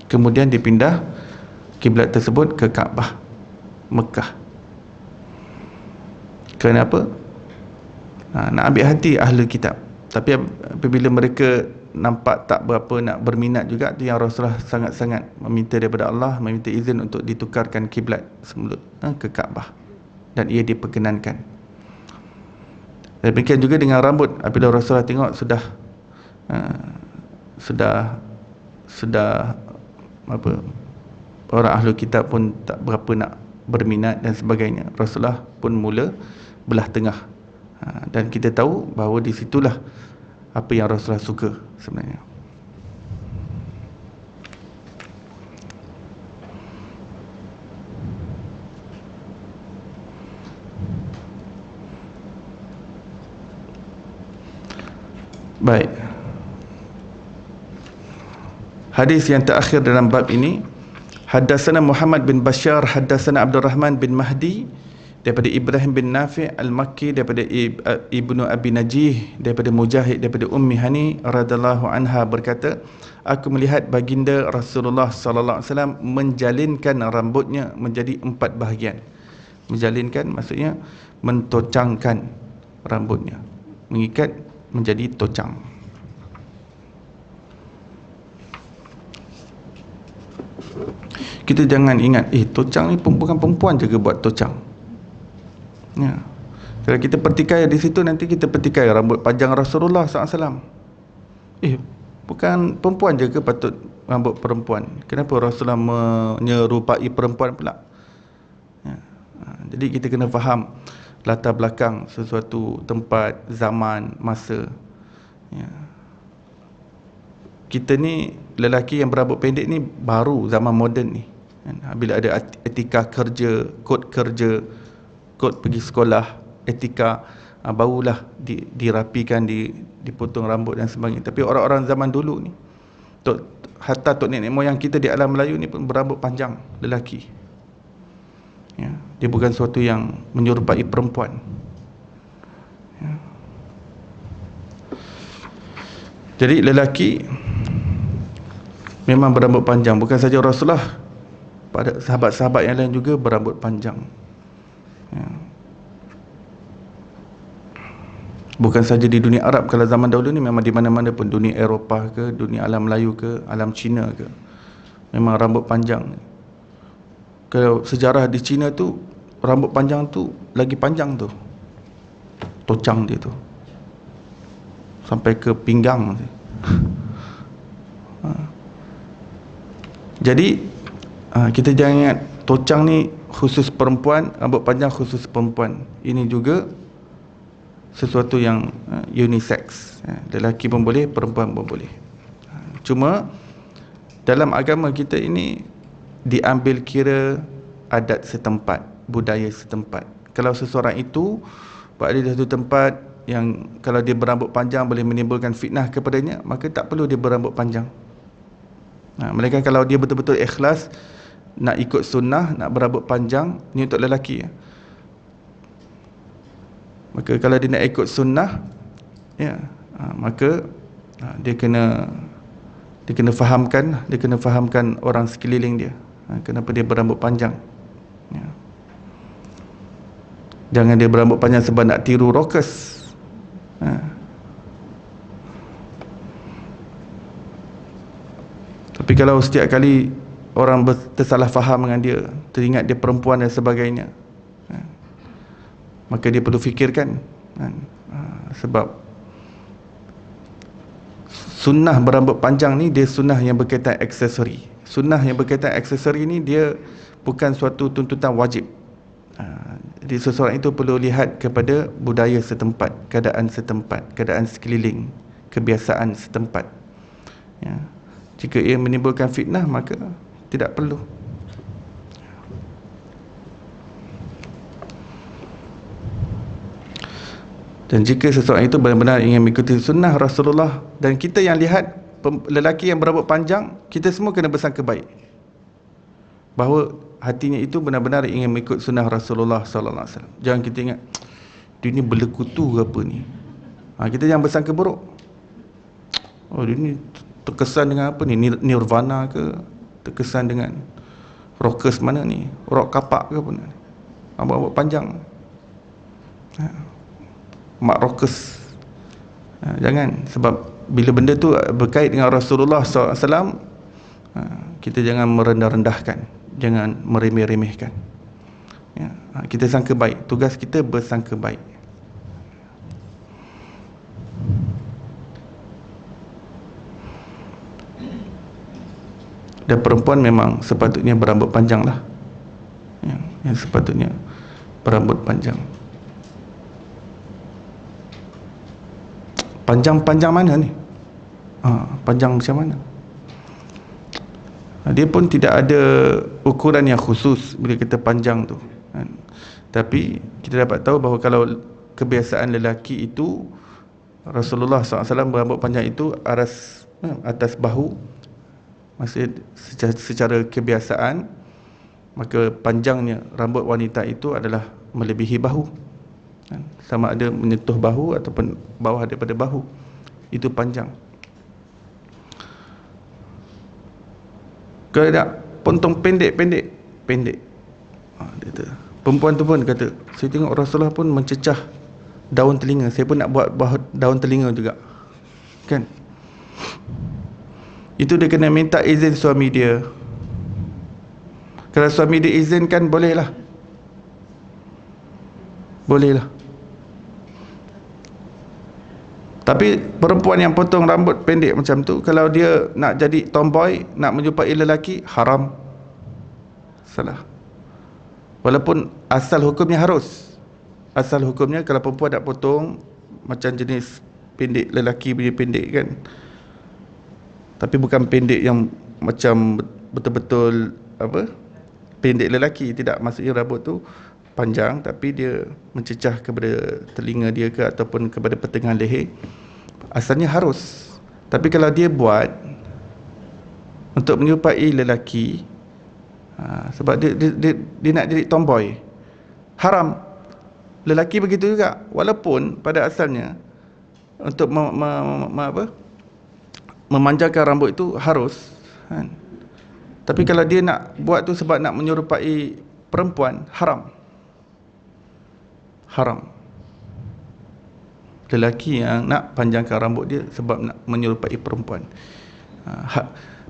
Kemudian dipindah kiblat tersebut ke Kaabah, Mekah. Kenapa? Nak ambil hati Ahlul Kitab. Tapi apabila mereka nampak tak berapa nak berminat juga, tu yang Rasulullah sangat-sangat meminta daripada Allah, meminta izin untuk ditukarkan kiblat semula ke Kaabah, dan ia diperkenankan. Demikian juga dengan rambut. Apabila Rasulullah tengok sudah orang Ahlul Kitab pun tak berapa nak berminat dan sebagainya, Rasulullah pun mula belah tengah. Dan kita tahu bahawa di situlah apa yang Rasulullah suka sebenarnya. Baik. Hadis yang terakhir dalam bab ini, haddatsana Muhammad bin Bashar, haddatsana Abdul Rahman bin Mahdi, daripada Ibrahim bin Nafi' al-Makki, daripada Ibnu Abi Najih, daripada Mujahid, daripada Ummi Hani radhiyallahu anha berkata, aku melihat baginda Rasulullah sallallahu alaihi wasallam menjalinkan rambutnya menjadi 4 bahagian. Menjalinkan maksudnya mentocangkan rambutnya, mengikat menjadi tocang. Kita jangan ingat tocang ni bukan perempuan je ke buat tocang. Ya. Kalau kita pertikai di situ, nanti kita pertikai rambut panjang Rasulullah SAW. Bukan perempuan je ke patut rambut perempuan? Kenapa Rasulullah menyerupai perempuan pula? Ya. Jadi kita kena faham latar belakang sesuatu tempat, zaman, masa. Ya. Kita ni lelaki yang berambut pendek ni baru zaman moden ni. Bila ada etika kerja, kod pergi sekolah, etika, barulah dirapikan, dipotong rambut dan sebagainya. Tapi orang-orang zaman dulu ni, hatta tok nenek moyang kita di alam Melayu ni pun berambut panjang, lelaki. Ya, dia bukan sesuatu yang menyerupai perempuan. Ya. Jadi lelaki memang berambut panjang. Bukan saja Rasulullah, pada sahabat-sahabat yang lain juga berambut panjang. Ya. Bukan saja di dunia Arab. Kalau zaman dahulu ni memang di mana-mana pun, dunia Eropah ke, dunia alam Melayu ke, alam Cina ke, memang rambut panjang. Kalau sejarah di Cina tu, rambut panjang tu lagi panjang tu, tocang dia tu sampai ke pinggang. Jadi kita jangan ingat tocang ni khusus perempuan, rambut panjang khusus perempuan. Ini juga sesuatu yang unisex. Lelaki pun boleh, perempuan pun boleh. Cuma dalam agama kita ini diambil kira adat setempat, budaya setempat. Kalau seseorang itu berada di satu tempat yang kalau dia berambut panjang boleh menimbulkan fitnah kepadanya, maka tak perlu dia berambut panjang. Mereka kalau dia betul-betul ikhlas nak ikut sunnah, nak berambut panjang, ni untuk lelaki ya. Maka kalau dia nak ikut sunnah, ya, maka dia kena fahamkan orang sekeliling dia, kenapa dia berambut panjang. Ya. Jangan dia berambut panjang sebab nak tiru rockers. Tapi kalau setiap kali orang tersalah faham dengan dia, teringat dia perempuan dan sebagainya, maka dia perlu fikirkan, sebab sunnah berambut panjang ni dia sunnah yang berkaitan aksesori. Sunnah yang berkaitan aksesori ni dia bukan suatu tuntutan wajib. Jadi seseorang itu perlu lihat kepada budaya setempat, keadaan sekeliling, kebiasaan setempat. Ya. Jika ia menimbulkan fitnah, maka tidak perlu. Dan jika seseorang itu benar-benar ingin mengikuti sunnah Rasulullah, dan kita yang lihat lelaki yang berambut panjang, kita semua kena bersangka baik bahawa hatinya itu benar-benar ingin mengikut sunnah Rasulullah sallallahu alaihi wasallam. Jangan kita ingat dia ni berlekutu ke apa ni. Kita jangan bersangka buruk. Oh, dia ni terkesan dengan apa ni, Nirvana ke, terkesan dengan rockers mana ni, rock kapak ke apa ni, rambut panjang, mak rockers. Jangan, sebab bila benda tu berkait dengan Rasulullah SAW, kita jangan merendah-rendahkan, jangan meremeh-remehkan. Ya, kita sangka baik, tugas kita bersangka baik. Dan perempuan memang sepatutnya berambut panjang lah, yang sepatutnya berambut panjang. Panjang-panjang mana ni? Panjang macam mana? Dia pun tidak ada ukuran yang khusus bila kita panjang tu, kan? Tapi kita dapat tahu bahawa kalau kebiasaan lelaki itu, Rasulullah SAW berambut panjang itu atas bahu, maksud secara kebiasaan, maka panjangnya rambut wanita itu adalah melebihi bahu, kan? Sama ada menyentuh bahu ataupun bawah daripada bahu, itu panjang. Kalau nak potong pendek. Perempuan tu pun kata, saya tengok Rasulullah pun mencecah daun telinga, saya pun nak buat daun telinga juga, kan? Itu dia kena minta izin suami dia. Kalau suami dia izinkan, bolehlah. Tapi perempuan yang potong rambut pendek macam tu, kalau dia nak jadi tomboy, nak menjumpai lelaki, haram. Salah. Walaupun asal hukumnya harus. Asal hukumnya kalau perempuan nak potong macam jenis pendek lelaki punya pendek kan. Tapi bukan pendek yang macam betul-betul apa? Pendek lelaki, tidak, maksudnya rambut tu panjang tapi dia mencecah kepada telinga dia ke ataupun kepada pertengahan leher. Asalnya harus. Tapi kalau dia buat untuk menyerupai lelaki, sebab dia nak jadi tomboy, haram. Lelaki begitu juga, walaupun pada asalnya untuk memanjangkan rambut itu harus kan? Tapi kalau dia nak buat tu sebab nak menyerupai perempuan, haram. Haram. Lelaki yang nak panjangkan rambut dia sebab nak menyerupai perempuan,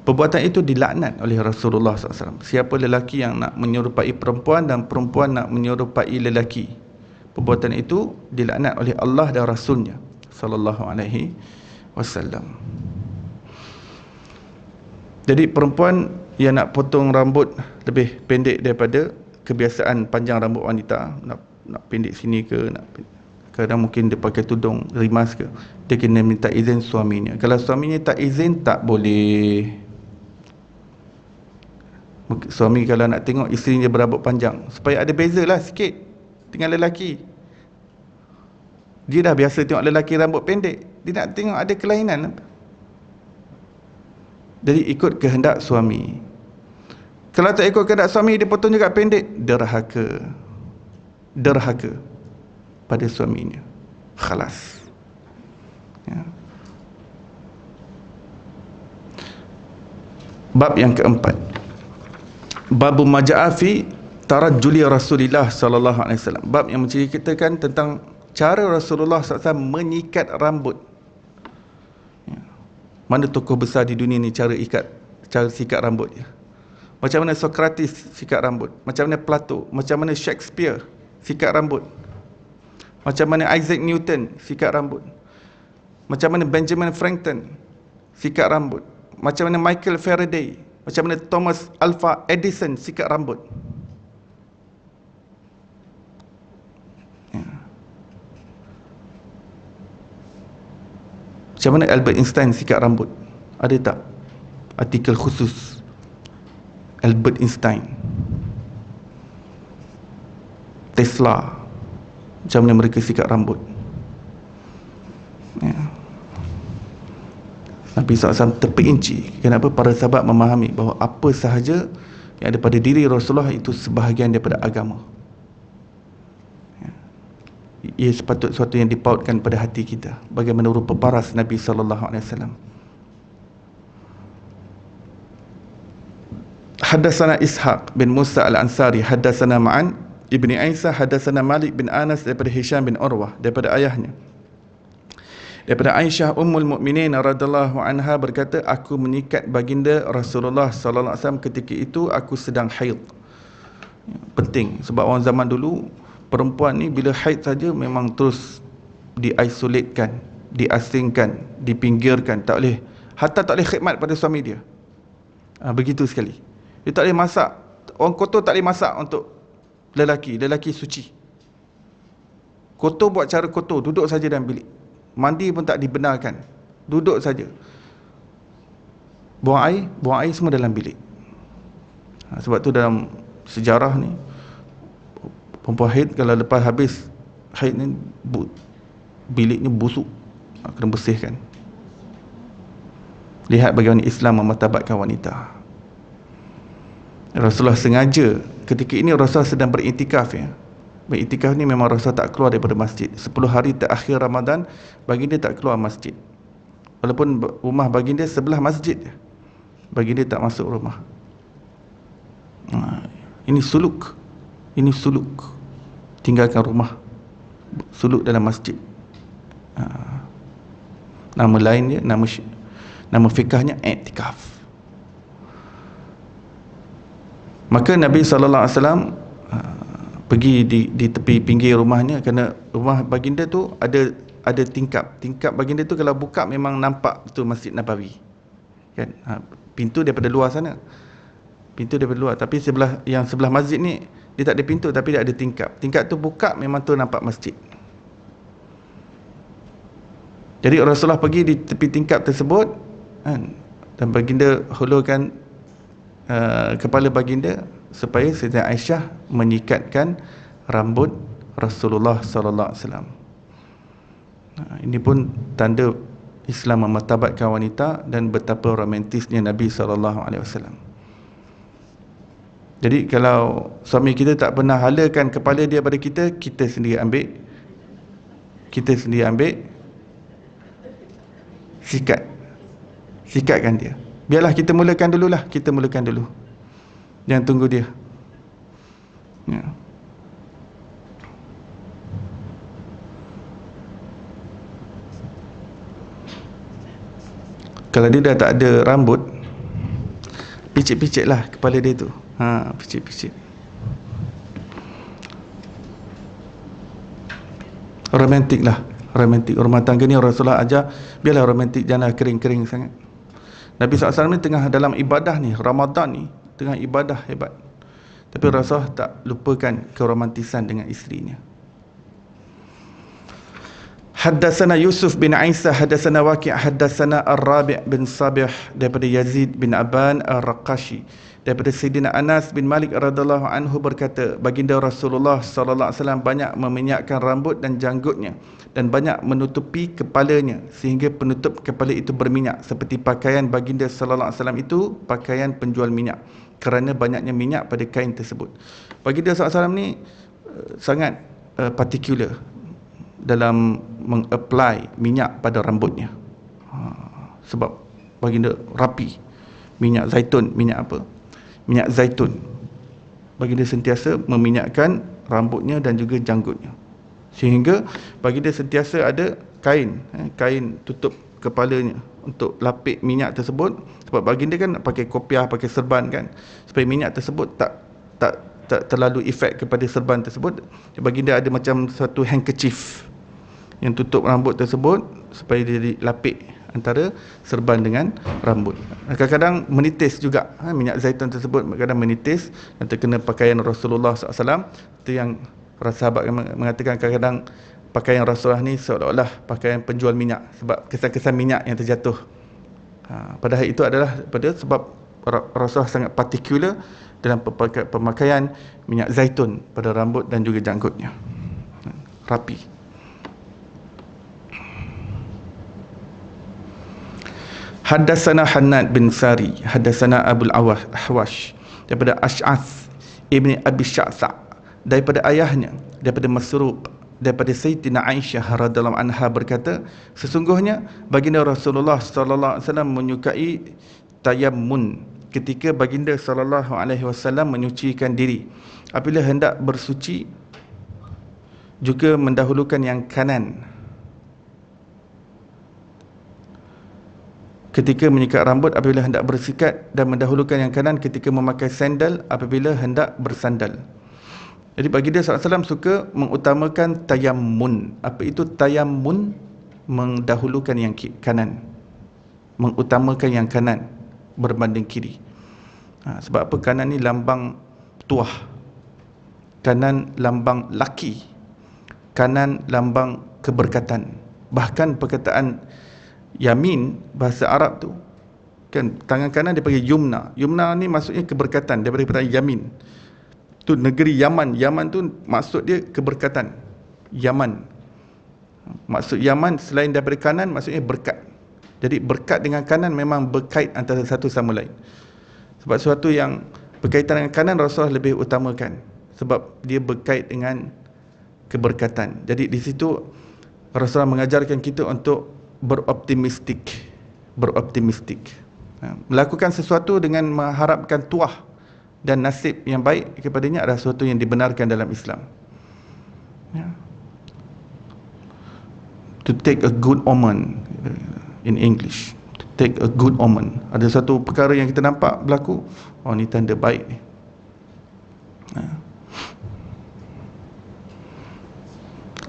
perbuatan itu dilaknat oleh Rasulullah SAW. Siapa lelaki yang nak menyerupai perempuan dan perempuan nak menyerupai lelaki, perbuatan itu dilaknat oleh Allah dan Rasulnya sallallahu alaihi wasallam. Jadi perempuan yang nak potong rambut lebih pendek daripada kebiasaan panjang rambut wanita, nak pendek sini ke, kadang mungkin dia pakai tudung rimas ke, dia kena minta izin suaminya. Kalau suaminya tak izin, tak boleh. Suami kalau nak tengok isteri dia berambut panjang, supaya ada beza lah sikit dengan lelaki. Dia dah biasa tengok lelaki rambut pendek, dia nak tengok ada kelainan. Jadi ikut kehendak suami. Kalau tak ikut kehendak suami, dia potong juga pendek, derhaka. Derhaka pada suaminya. Khalas. Ya. Bab yang keempat, Babu maja'afi tarajjuli Rasulullah sallallahu alaihi wasallam. Bab yang menceritakan tentang cara Rasulullah SAW menyikat rambut. Ya. Mana tokoh besar di dunia ni cara sikat rambut dia? Macam mana Socrates sikat rambut, macam mana Plato, macam mana Shakespeare sikat rambut, macam mana Isaac Newton sikat rambut, macam mana Benjamin Franklin sikat rambut, macam mana Michael Faraday, macam mana Thomas Alva Edison sikat rambut. Ya. Macam mana Albert Einstein sikat rambut? Ada tak artikel khusus Albert Einstein? Tesla, macam mana mereka sikat rambut? Ya. Nabi SAW terperinci. Kenapa? Para sahabat memahami bahawa apa sahaja yang ada pada diri Rasulullah itu sebahagian daripada agama. Ya. Ia sepatut sesuatu yang dipautkan pada hati kita. Bagaimana rupa paras Nabi SAW. Haddatsana Ishaq bin Musa al-Ansari, haddatsana Ma'an Ibni Aisyah, haddatsana Malik bin Anas daripada Hisham bin Urwah daripada ayahnya, daripada Aisyah Ummul Mukminin radhiyallahu anha berkata, aku menyikat baginda Rasulullah sallallahu alaihi wasallam ketika itu aku sedang haid. Penting sebab orang zaman dulu perempuan ni bila haid saja memang terus diisolatkan, diasingkan, dipinggirkan, tak boleh, hatta tak boleh khidmat pada suami dia. Begitu sekali. Dia tak boleh masak. Orang kotor tak boleh masak untuk lelaki suci. Kotor buat cara kotor, duduk saja dalam bilik. Mandi pun tak dibenarkan, duduk saja. Buang air semua dalam bilik. Sebab tu dalam sejarah ni, perempuan haid kalau lepas habis haid ni biliknya busuk, kena bersihkan. Lihat bagaimana Islam memartabatkan wanita. Rasulullah sengaja ketika ini Rasulullah sedang beriktikaf ya. Beriktikaf ni memang Rasulullah tak keluar daripada masjid. 10 hari terakhir Ramadan baginda tak keluar masjid. Walaupun rumah baginda sebelah masjid, baginda tak masuk rumah. Ini suluk. Ini suluk. Tinggalkan rumah, suluk dalam masjid. Nama lain dia, nama fikahnya i'tikaf. Maka Nabi SAW pergi di tepi pinggir rumahnya, kerana rumah baginda tu ada ada tingkap. Tingkap baginda tu kalau buka memang nampak tu Masjid Nabawi. Kan? Pintu daripada luar sana. Pintu daripada luar. Tapi sebelah masjid ni dia tak ada pintu tapi dia ada tingkap. Tingkap tu buka memang tu nampak masjid. Jadi Rasulullah pergi di tepi tingkap tersebut kan, dan baginda hulurkan kepala baginda supaya Sayyidah Aisyah menyikatkan rambut Rasulullah sallallahu alaihi wasallam. Ini pun tanda Islam memartabatkan wanita dan betapa romantisnya Nabi sallallahu alaihi wasallam. Jadi kalau suami kita tak pernah halakan kepala dia pada kita, kita sendiri ambil sikatkan dia. Biarlah kita mulakan dululah, kita mulakan dulu. Jangan tunggu dia. Ya. Kalau dia dah tak ada rambut, picit-picitlah kepala dia tu. Picit-picit. Romantik lah. Romantik. Rumah tangga ni Rasulullah ajar, biarlah romantik, janganlah kering-kering sangat. Nabi SAW ni tengah dalam ibadah ni, Ramadan ni, tengah ibadah hebat. Tapi Rasulullah tak lupakan keromantisan dengan isterinya. Haddatsana Yusuf bin Isa, haddatsana Waqi', haddatsana Ar-Rabi' bin Sabih daripada Yazid bin Aban Ar-Raqashi daripada Sayyidina Anas bin Malik radhiyallahu anhu berkata, baginda Rasulullah sallallahu alaihi wasallam banyak meminyakkan rambut dan janggutnya dan banyak menutupi kepalanya sehingga penutup kepala itu berminyak, seperti pakaian baginda sallallahu alaihi wasallam itu pakaian penjual minyak kerana banyaknya minyak pada kain tersebut. Baginda sallallahu alaihi wasallam ni sangat particular dalam mengapply minyak pada rambutnya. Sebab baginda rapi. Minyak zaitun, minyak apa? Minyak zaitun. Baginda sentiasa meminyakkan rambutnya dan juga janggutnya. Sehingga baginda sentiasa ada kain tutup kepalanya untuk lapik minyak tersebut. Sebab baginda kan pakai kopiah, pakai serban kan, supaya minyak tersebut tak terlalu efek kepada serban tersebut. Baginda ada macam satu handkerchief yang tutup rambut tersebut supaya dia dilapik antara serban dengan rambut. Kadang-kadang menitis juga, minyak zaitun tersebut kadang menitis dan terkena pakaian Rasulullah SAW. Itu yang sahabat mengatakan kadang-kadang pakaian Rasulullah ni seolah-olah pakaian penjual minyak sebab kesan-kesan minyak yang terjatuh. Padahal itu adalah sebab Rasulullah sangat particular dalam pemakaian minyak zaitun pada rambut dan juga janggutnya. Rapi. Haddatsana Hannad bin Sari, haddatsana Abul Ahwash daripada Ash'ath ibni Abi Sya'sa daripada ayahnya daripada Masruq daripada Sayyidina Aisyah radhiyallahu anha berkata, sesungguhnya baginda Rasulullah sallallahu alaihi wasallam menyukai tayammun ketika baginda sallallahu alaihi wasallam menyucikan diri. Apabila hendak bersuci juga mendahulukan yang kanan ketika menyikat rambut apabila hendak bersikat, dan mendahulukan yang kanan ketika memakai sandal apabila hendak bersandal. Jadi baginda SAW suka mengutamakan tayammun. Apa itu tayammun? Mendahulukan yang kanan, mengutamakan yang kanan berbanding kiri. Sebab apa? Kanan ni lambang tuah, kanan lambang laki, kanan lambang keberkatan. Bahkan perkataan yamin bahasa Arab tu kan, tangan kanan dia panggil yumna. Yumna ni maksudnya keberkatan daripada perkataan yamin. Tu negeri Yaman. Yaman tu maksud dia keberkatan. Yaman. Maksud Yaman selain daripada kanan maksudnya berkat. Jadi berkat dengan kanan memang berkait antara satu sama lain. Sebab sesuatu yang berkaitan dengan kanan Rasulullah lebih utamakan sebab dia berkait dengan keberkatan. Jadi di situ Rasulullah mengajarkan kita untuk beroptimistik. Melakukan sesuatu dengan mengharapkan tuah dan nasib yang baik kepadanya adalah sesuatu yang dibenarkan dalam Islam. To take a good omen in English. To take a good omen. Ada satu perkara yang kita nampak berlaku, oh ni tanda baik ni.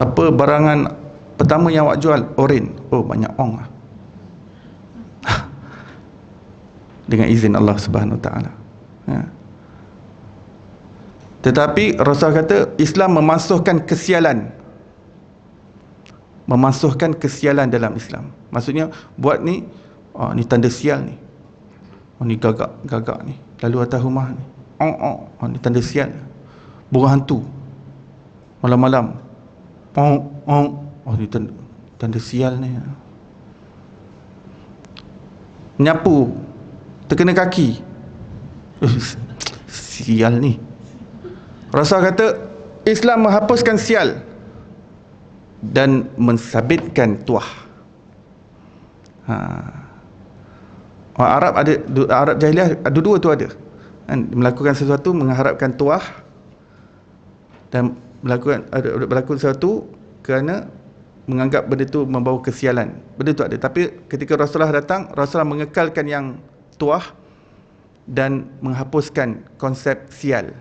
Apa barangan Pertama yang awak jual oren, oh banyak ong lah. Dengan izin Allah Subhanahu Wa Taala. Ya. Tetapi Rasulullah kata Islam memasukkan kesialan. Memasukkan kesialan dalam Islam. Maksudnya buat ni, ni tanda sial ni. Ni gagak ni. Lalu atas rumah ni. Ni tanda sial. Burung hantu. Malam-malam. Ni tanda sial ni. Menyapu, terkena kaki. Sial ni. Rasul kata Islam menghapuskan sial dan mensabitkan tuah. Orang Arab ada, Arab jahiliah ada dua tu ada. Melakukan sesuatu mengharapkan tuah, dan berlaku sesuatu kerana menganggap benda tu membawa kesialan. Benda tu ada. Tapi ketika Rasulullah datang, Rasulullah mengekalkan yang tuah dan menghapuskan konsep sial.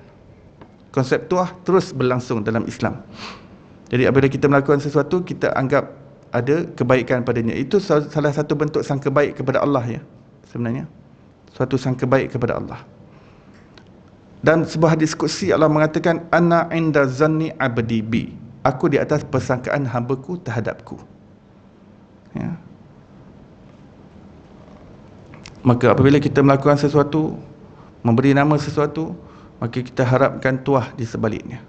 Konsep tuah terus berlangsung dalam Islam. Jadi apabila kita melakukan sesuatu, kita anggap ada kebaikan padanya. Itu salah satu bentuk sangka baik kepada Allah ya. Sebenarnya suatu sangka baik kepada Allah. Dan sebuah hadis qudsi Allah mengatakan, ana inda zanni abdi bi. Aku di atas persangkaan hamba-Ku terhadapku. Ya. Maka apabila kita melakukan sesuatu, memberi nama sesuatu, maka kita harapkan tuah di sebaliknya.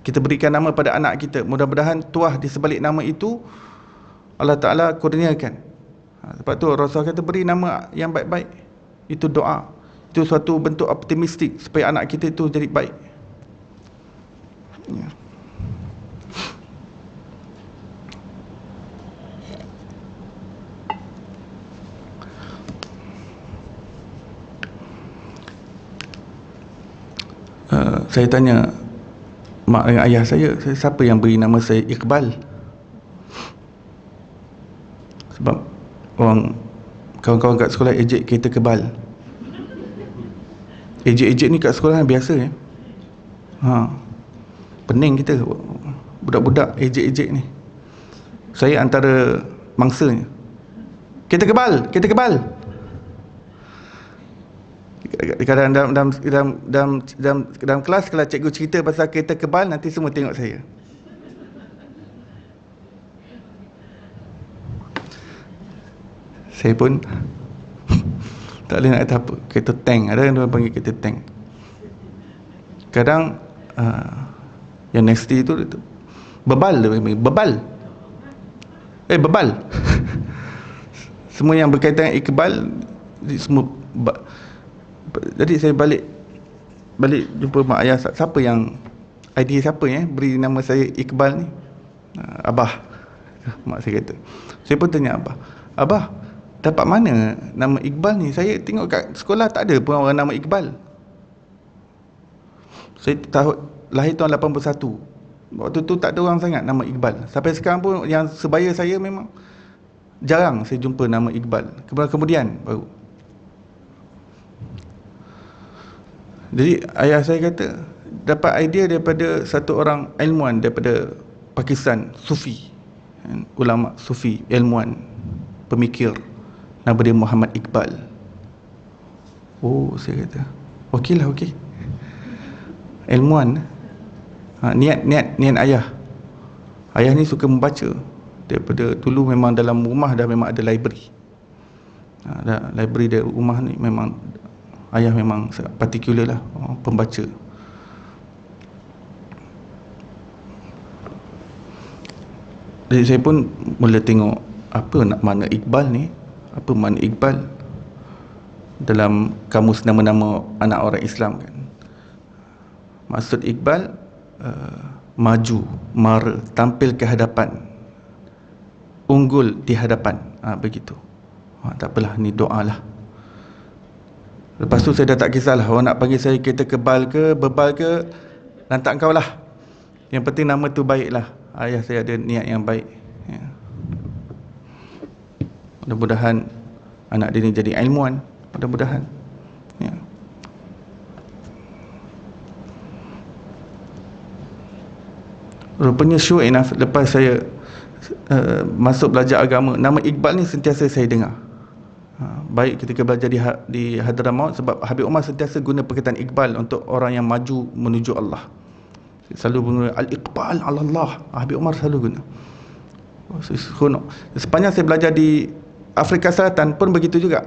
Kita berikan nama pada anak kita, mudah-mudahan tuah di sebalik nama itu Allah Ta'ala kurniakan. Sebab tu Rasul kata beri nama yang baik-baik. Itu doa. Itu suatu bentuk optimistik supaya anak kita itu jadi baik. Ya. Saya tanya mak dengan ayah saya, siapa yang beri nama saya Iqbal? Sebab orang kawan-kawan kat sekolah ejek kita kebal. Ejek-ejek ni kat sekolah biasa ya. Pening kita budak-budak ejek-ejek ni. Saya antara mangsanya. Kita kebal, kita kebal. Kadang dalam kelas kalau cikgu cerita pasal kereta kebal, nanti semua tengok saya. Saya pun tak boleh nak kata apa. Kereta tank, ada yang panggil kereta tank. Kadang yang nasty tu bebal, dia panggil bebal. Bebal. Semua yang berkaitan dengan Iqbal semua. Jadi saya balik jumpa mak ayah, siapa yang idea siapa ya beri nama saya Iqbal ni? Abah. Mak saya kata. Saya pun tanya abah, abah dapat mana nama Iqbal ni? Saya tengok kat sekolah tak ada pun orang nama Iqbal. Saya lahir tahun 81. Waktu tu tak ada orang sangat nama Iqbal. Sampai sekarang pun yang sebaya saya memang jarang saya jumpa nama Iqbal. Kemudian baru. Jadi ayah saya kata dapat idea daripada satu orang ilmuwan daripada Pakistan, Sufi, ulama Sufi, ilmuwan, pemikir, nama dia Muhammad Iqbal. Oh, saya kata okey lah, okey. Ilmuwan. Niat ayah. Ayah ni suka membaca. Daripada dulu memang dalam rumah dah memang ada library. Library di rumah ni memang ayah memang particular lah, pembaca. Jadi saya pun mula tengok apa nak mana Iqbal ni, apa makna Iqbal dalam kamus nama-nama anak orang Islam kan. Maksud Iqbal maju, mara, tampil ke hadapan, unggul di hadapan, begitu. Tak apalah, ni doa lah. Lepas tu saya dah tak kisahlah orang nak panggil saya kereta kebal ke bebal ke, lantak kau lah. Yang penting nama tu baik lah. Ayah saya ada niat yang baik ya. Mudah-mudahan anak dia ni jadi ilmuwan. Mudah-mudahan ya. Rupanya sure enough, lepas saya masuk belajar agama, nama Iqbal ni sentiasa saya dengar. Baik ketika belajar di Hadramaut, sebab Habib Umar sentiasa guna perkataan Iqbal untuk orang yang maju menuju Allah. Selalu guna Al-Iqbal ala Allah. Habib Umar selalu guna. Sepanjang saya belajar di Afrika Selatan pun begitu juga.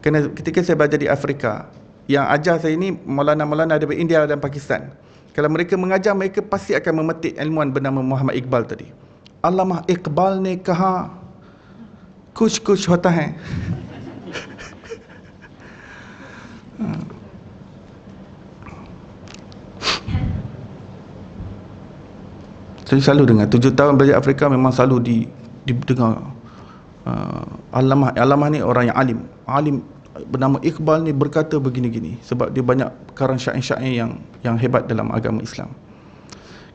Kerana ketika saya belajar di Afrika, yang ajar saya ini Maulana daripada India dan Pakistan. Kalau mereka mengajar, mereka pasti akan memetik ilmuwan bernama Muhammad Iqbal tadi. Allamah Iqbal ne kaha kuch hota hai. Saya selalu dengar 7 tahun belajar Afrika, memang selalu didengar Allamah ni orang yang alim bernama Iqbal ni berkata begini-gini, sebab dia banyak karang syair-syair yang hebat dalam agama Islam.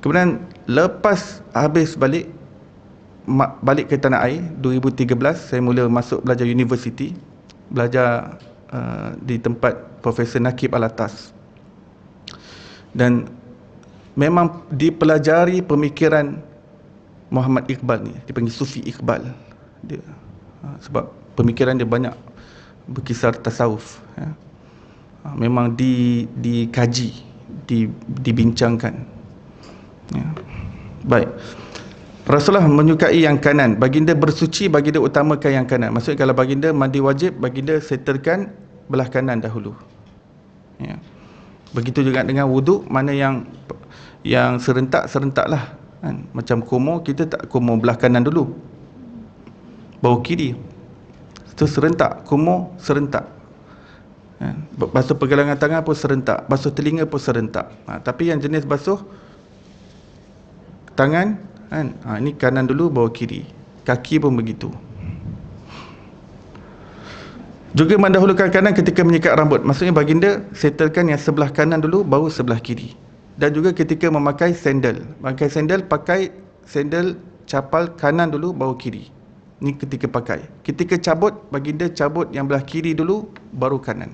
Kemudian lepas habis balik ke tanah air 2013, saya mula masuk belajar universiti, belajar di tempat Profesor Nakib Alatas, dan memang dipelajari pemikiran Muhammad Iqbal ni, dipanggil Sufi Iqbal dia, sebab pemikiran dia banyak berkisar tasawuf, ya. Memang dikaji, dibincangkan, ya. Baik, Rasulullah menyukai yang kanan. Baginda bersuci, baginda utamakan yang kanan. Maksudnya kalau baginda mandi wajib, baginda settlekan belah kanan dahulu, ya. Begitu juga dengan wuduk, mana yang serentak-serentaklah, kan? Macam kumur, kita tak kumur belah kanan dulu, baru kiri. Itu serentak, kumur serentak, kan? Basuh pergelangan tangan pun serentak, basuh telinga pun serentak. Tapi yang jenis basuh tangan, kan? Ini kanan dulu baru kiri. Kaki pun begitu. Juga mendahulukan kanan ketika menyikat rambut. Maksudnya baginda settlekan yang sebelah kanan dulu, baru sebelah kiri. Dan juga ketika memakai sandal, pakai sandal capal kanan dulu, baru kiri. Ini ketika pakai. Ketika cabut, baginda cabut yang belah kiri dulu, baru kanan.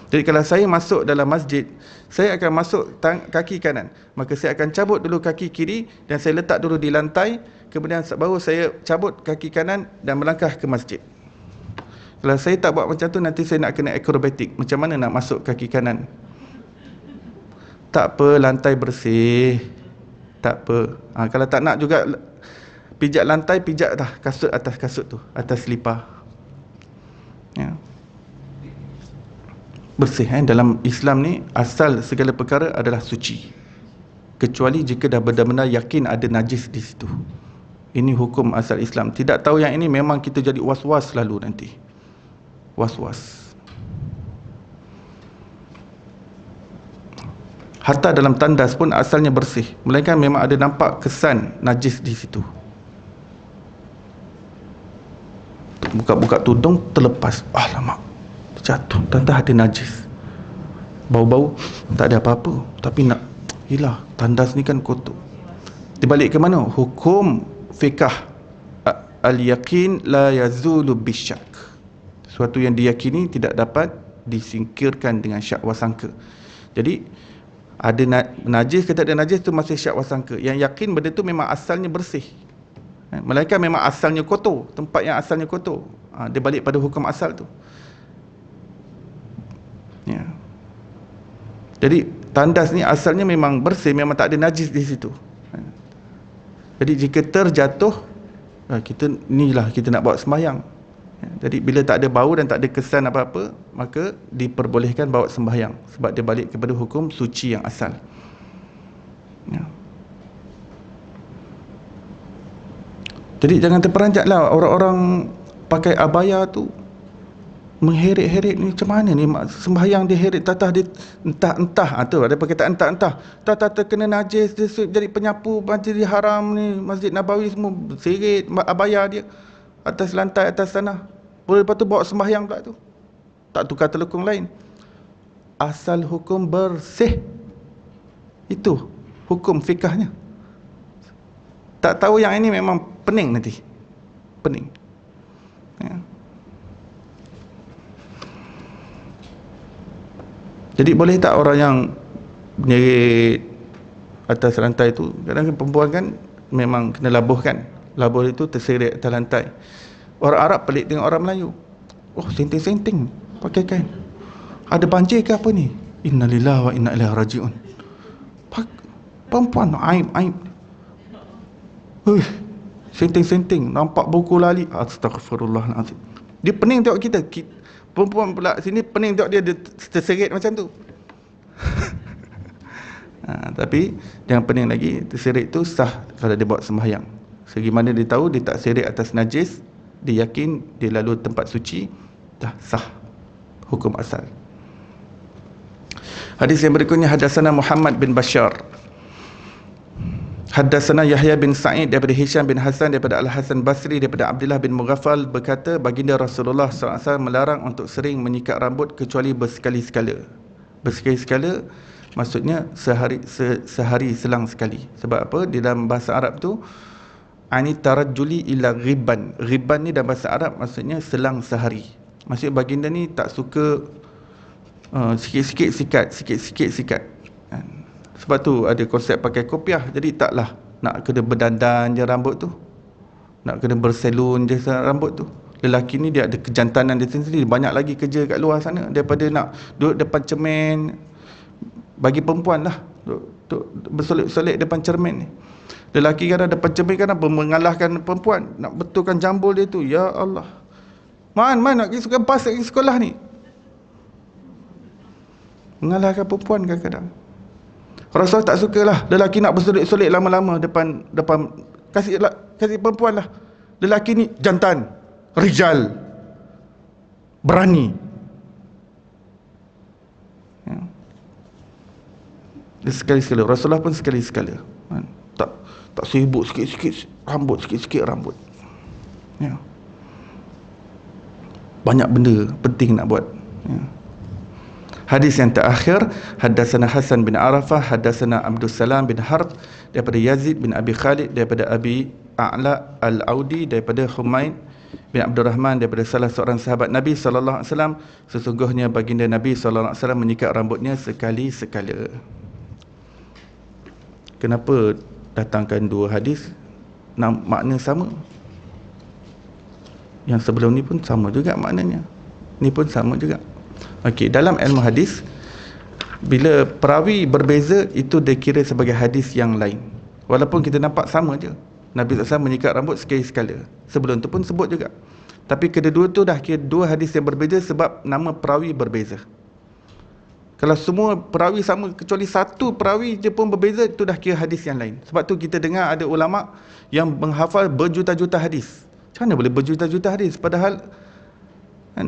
Jadi kalau saya masuk dalam masjid, saya akan masuk kaki kanan, maka saya akan cabut dulu kaki kiri dan saya letak dulu di lantai, kemudian baru saya cabut kaki kanan dan melangkah ke masjid. Kalau saya tak buat macam tu, nanti saya nak kena akrobatik. Macam mana nak masuk kaki kanan? Tak apa, lantai bersih. Tak apa. Kalau tak nak juga pijak lantai, pijak dah kasut, atas kasut tu, atas selipar, ya. Bersih, Dalam Islam ni, asal segala perkara adalah suci, kecuali jika dah benar-benar yakin ada najis di situ. Ini hukum asal Islam. Tidak tahu yang ini, memang kita jadi was-was selalu nanti. Was-was. Hatta dalam tandas pun asalnya bersih, melainkan memang ada nampak kesan najis di situ. Buka-buka tudung, terlepas, alamak, jatuh, tandas ada najis. Bau-bau tak ada apa-apa, tapi nak hilah, tandas ni kan kotor. Dibalik ke mana? Hukum fiqh, al-yaqin la yazulu bisyak. Suatu yang diyakini tidak dapat disingkirkan dengan syak wasangka. Jadi ada najis ke tak ada najis tu masih syak wasangka. Yang yakin benda tu memang asalnya bersih, melainkan memang asalnya kotor, tempat yang asalnya kotor, dia balik pada hukum asal tu, ya. Jadi tandas ni asalnya memang bersih, memang tak ada najis di situ. Jadi jika terjatuh, kita nak buat sembahyang. Jadi bila tak ada bau dan tak ada kesan apa-apa, maka diperbolehkan bawa sembahyang, sebab dia balik kepada hukum suci yang asal, ya. Jadi jangan terperanjatlah orang-orang pakai abaya tu mengheret-heret ni. Macam mana ni sembahyang dia heret, tatah dia entah-entah, tu ada perkataan entah-entah, tatah terkena najis, dia jadi penyapu Masjidil Haram ni, Masjid Nabawi semua seret abaya dia atas lantai, atas tanah. Lepas tu bawa sembahyang pula tu, tak tukar telekung lain. Asal hukum bersih, itu hukum fikahnya. Tak tahu yang ini, memang pening nanti, pening, ya. Jadi boleh tak orang yang menyeret atas lantai tu. Kadang-kadang perempuan kan memang kena labuhkan. Labuh itu terseret atas lantai. Orang Arab pelik dengan orang Melayu. Oh, senting-senting pakai kain. Ada banjir ke apa ni? Innalillahi wa inna ilaihi raji'un. Perempuan aib. Senting-senting, nampak buku lali. Astaghfirullahalazim. Dia pening tengok kita. Perempuan pula sini pening tengok dia terseret macam tu. Tapi yang pening lagi, terseret tu sah kalau dia buat sembahyang. Segi mana dia tahu dia tak seret atas najis, dia yakin dia lalu tempat suci, dah sah hukum asal. Hadis yang berikutnya, hadatsana Muhammad bin Bashar, hadatsana Yahya bin Sa'id daripada Hisham bin Hasan daripada Al-Hasan Basri daripada Abdullah bin Mughaffal berkata, baginda Rasulullah SAW melarang untuk sering menyikat rambut kecuali bersekali-sekala. Bersekali-sekala maksudnya sehari selang sekali. Sebab apa? Di dalam bahasa Arab tu ani tarajjuli ila ghibban. Ghibban ni dalam bahasa Arab maksudnya selang sehari. Maksudnya baginda ni tak suka sikit-sikit sikat. Sebab tu ada konsep pakai kopiah. Jadi taklah nak kena berdandan je rambut tu, nak kena berselun je rambut tu. Lelaki ni dia ada kejantanan dia sendiri, banyak lagi kerja kat luar sana daripada nak duduk depan cermin. Bagi perempuan lah duduk bersolek-solek depan cermin ni. Lelaki kadang depan cermin kadang mengalahkan perempuan, nak betulkan jambul dia tu. Ya Allah, mana nak pergi pas pergi sekolah ni, mengalahkan perempuan kadang-kadang. Rasulullah tak sukalah lelaki nak bersolek-solek lama-lama depan kasih perempuan lah. Lelaki ni jantan, rijal, berani. Dia sekali-sekala. Rasulullah pun sekali-sekala. Tak sibuk sikit-sikit rambut, sikit-sikit rambut. Ya. Banyak benda penting nak buat. Ya. Hadis yang terakhir, hadatsana Hasan bin Arafah, hadatsana Abdus Salam bin Harb daripada Yazid bin Abi Khalid daripada Abi A'la Al-Audi daripada Humaid bin Abdurrahman daripada salah seorang sahabat Nabi sallallahu alaihi wasallam, sesungguhnya baginda Nabi sallallahu alaihi wasallam menyikat rambutnya sekali-sekala. Kenapa datangkan dua hadis makna sama? Yang sebelum ni pun sama juga maknanya, ni pun sama juga. Okey, dalam ilmu hadis, bila perawi berbeza itu dikira sebagai hadis yang lain, walaupun kita nampak sama je. Nabi SAW menyikat rambut sekali-sekala, sebelum tu pun sebut juga. Tapi kedua-dua tu dah kira dua hadis yang berbeza sebab nama perawi berbeza. Kalau semua perawi sama kecuali satu perawi je pun berbeza, itu dah kira hadis yang lain. Sebab tu kita dengar ada ulama yang menghafal berjuta-juta hadis. Macam mana boleh berjuta-juta hadis? Padahal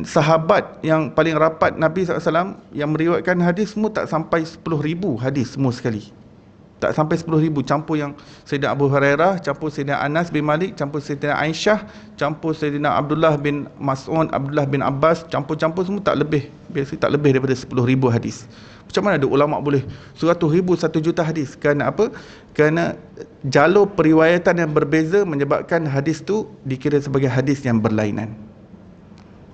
sahabat yang paling rapat Nabi SAW yang meriwayatkan hadis semua tak sampai 10,000 hadis semua sekali. Tak sampai 10,000, campur yang Sayyidina Abu Hurairah, campur Sayyidina Anas bin Malik, campur Sayyidina Aisyah, campur Sayyidina Abdullah bin Mas'ud, Abdullah bin Abbas, campur-campur semua tak lebih. Biasa tak lebih daripada 10,000 hadis. Macam mana ada ulama boleh 100,000, 1 juta hadis? Kerana apa? Kerana jalur periwayatan yang berbeza menyebabkan hadis tu dikira sebagai hadis yang berlainan.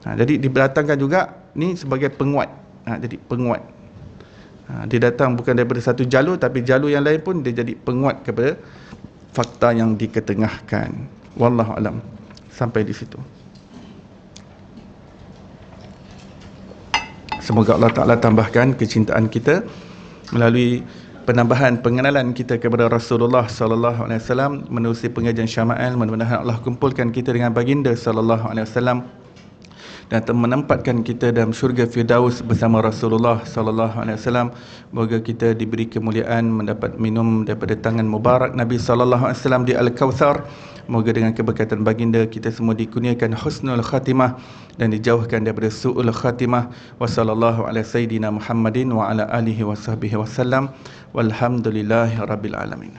Jadi didatangkan juga ni sebagai penguat. Jadi penguat. Dia datang bukan daripada satu jalur, tapi jalur yang lain pun dia jadi penguat kepada fakta yang diketengahkan. Wallahu alam. Sampai di situ. Semoga Allah Ta'ala tambahkan kecintaan kita melalui penambahan pengenalan kita kepada Rasulullah sallallahu alaihi wasallam menerusi pengajian Syama'il. Mudah-mudahan Allah kumpulkan kita dengan baginda sallallahu alaihi wasallam dan menempatkan kita dalam syurga Firdaus bersama Rasulullah sallallahu alaihi wasallam. Moga kita diberi kemuliaan mendapat minum daripada tangan mubarak Nabi sallallahu alaihi wasallam di Al-Kautsar. Moga dengan keberkatan baginda kita semua dikurniakan husnul khatimah dan dijauhkan daripada su'ul khatimah. Wa sallallahu ala sayyidina Muhammadin wa ala alihi wa sahbihi wasallam. Walhamdulillahi rabbil alamin.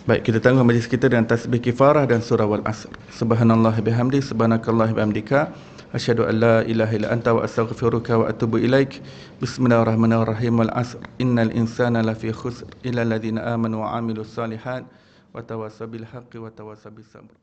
Baik, kita tangguh majlis kita dengan tasbih kifarah dan surah wal asr. Subhanallah bihamdi, subhanakallah bihamdika, asyhadu an la ilaha illa anta wa astaghfiruka wa atubu ilaik. Bismillahirrahmanirrahim. Wal asr. Innal insana lafi khusr illa alladhina amanu wa amilus salihat wa tawassaw bil haqqi wa tawassaw bis sabr.